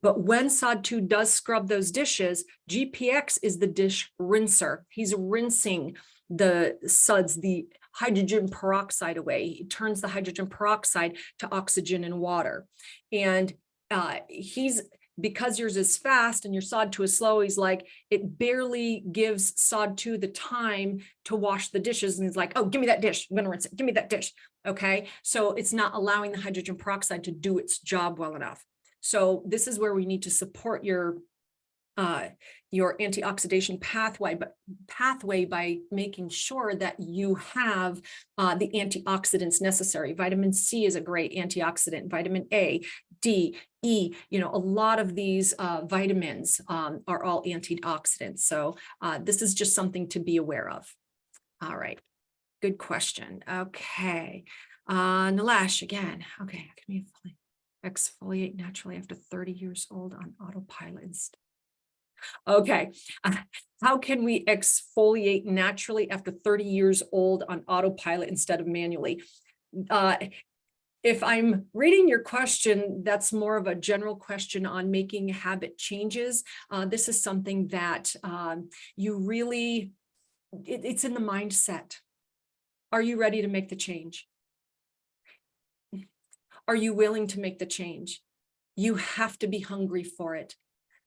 But when SOD2 does scrub those dishes, GPX is the dish rinser. He's rinsing the suds, the hydrogen peroxide away. He turns the hydrogen peroxide to oxygen and water. And because yours is fast and your SOD2 is slow, he's like, it barely gives SOD2 the time to wash the dishes. And he's like, oh, give me that dish. I'm going to rinse it. Give me that dish. Okay. So it's not allowing the hydrogen peroxide to do its job well enough. So this is where we need to support your antioxidation pathway by making sure that you have the antioxidants necessary. Vitamin C is a great antioxidant. Vitamin A, D, E, you know, a lot of these vitamins are all antioxidants. So this is just something to be aware of. All right. Good question. Okay. Nilesh again. Okay. Can we exfoliate naturally after 30 years old on autopilot? Okay. How can we exfoliate naturally after 30 years old on autopilot instead of manually? If I'm reading your question, that's more of a general question on making habit changes. This is something that you really, it's in the mindset. Are you ready to make the change? Are you willing to make the change? You have to be hungry for it.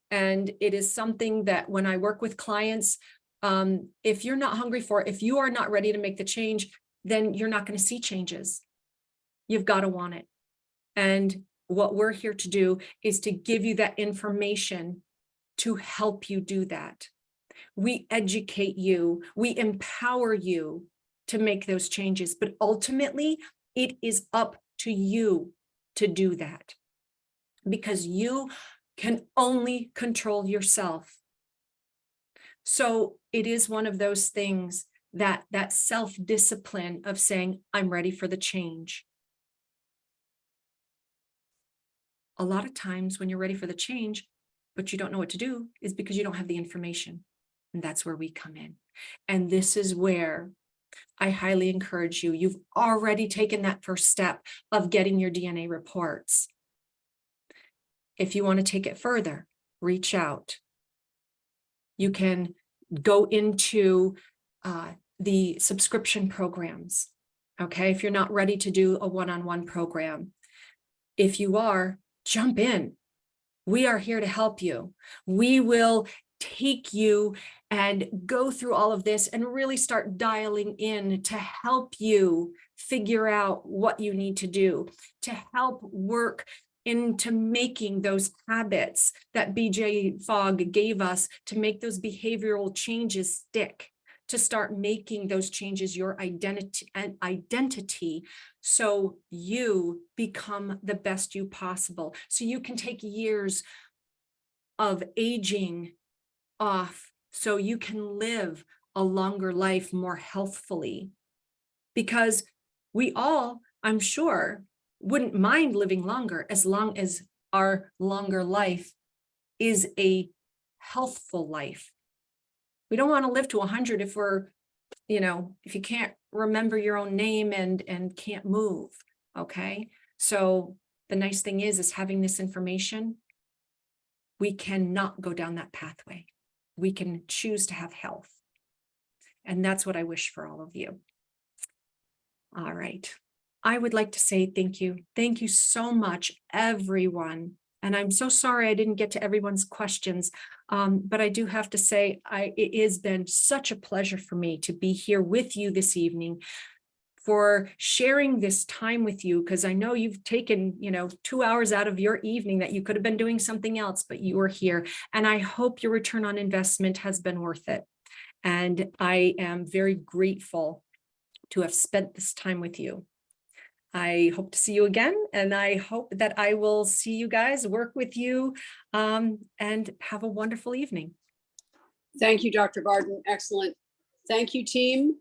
And it is something that when I work with clients, if you're not hungry for it, if you are not ready to make the change, then you're not going to see changes. You've got to want it. And what we're here to do is to give you that information to help you do that. We educate you, we empower you to make those changes, but ultimately it is up to you to do that, because you can only control yourself. So it is one of those things that self-discipline of saying, I'm ready for the change. A lot of times when you're ready for the change, but you don't know what to do, is because you don't have the information. And that's where we come in. And this is where I highly encourage you. You've already taken that first step of getting your DNA reports. If you want to take it further, reach out. You can go into the subscription programs. Okay, if you're not ready to do a one-on-one program, if you are, jump in. We are here to help you. We will take you and go through all of this and really start dialing in to help you figure out what you need to do, to help work into making those habits that BJ Fogg gave us, to make those behavioral changes stick, to start making those changes your identity, so you become the best you possible, so you can take years of aging off, so you can live a longer life more healthfully. Because we all, I'm sure, wouldn't mind living longer, as long as our longer life is a healthful life. We don't want to live to 100 if we're, if you can't remember your own name and can't move. Okay. So the nice thing is having this information, we cannot go down that pathway. We can choose to have health. And that's what I wish for all of you. All right. I would like to say thank you. Thank you so much, everyone. And I'm so sorry I didn't get to everyone's questions, but I do have to say it has been such a pleasure for me to be here with you this evening, for sharing this time with you, because I know you've taken, 2 hours out of your evening that you could have been doing something else, but you were here. And I hope your return on investment has been worth it. And I am very grateful to have spent this time with you. I hope to see you again, and I hope that I will see you guys, work with you, and have a wonderful evening. Thank you, Dr. Barton. Excellent. Thank you, team.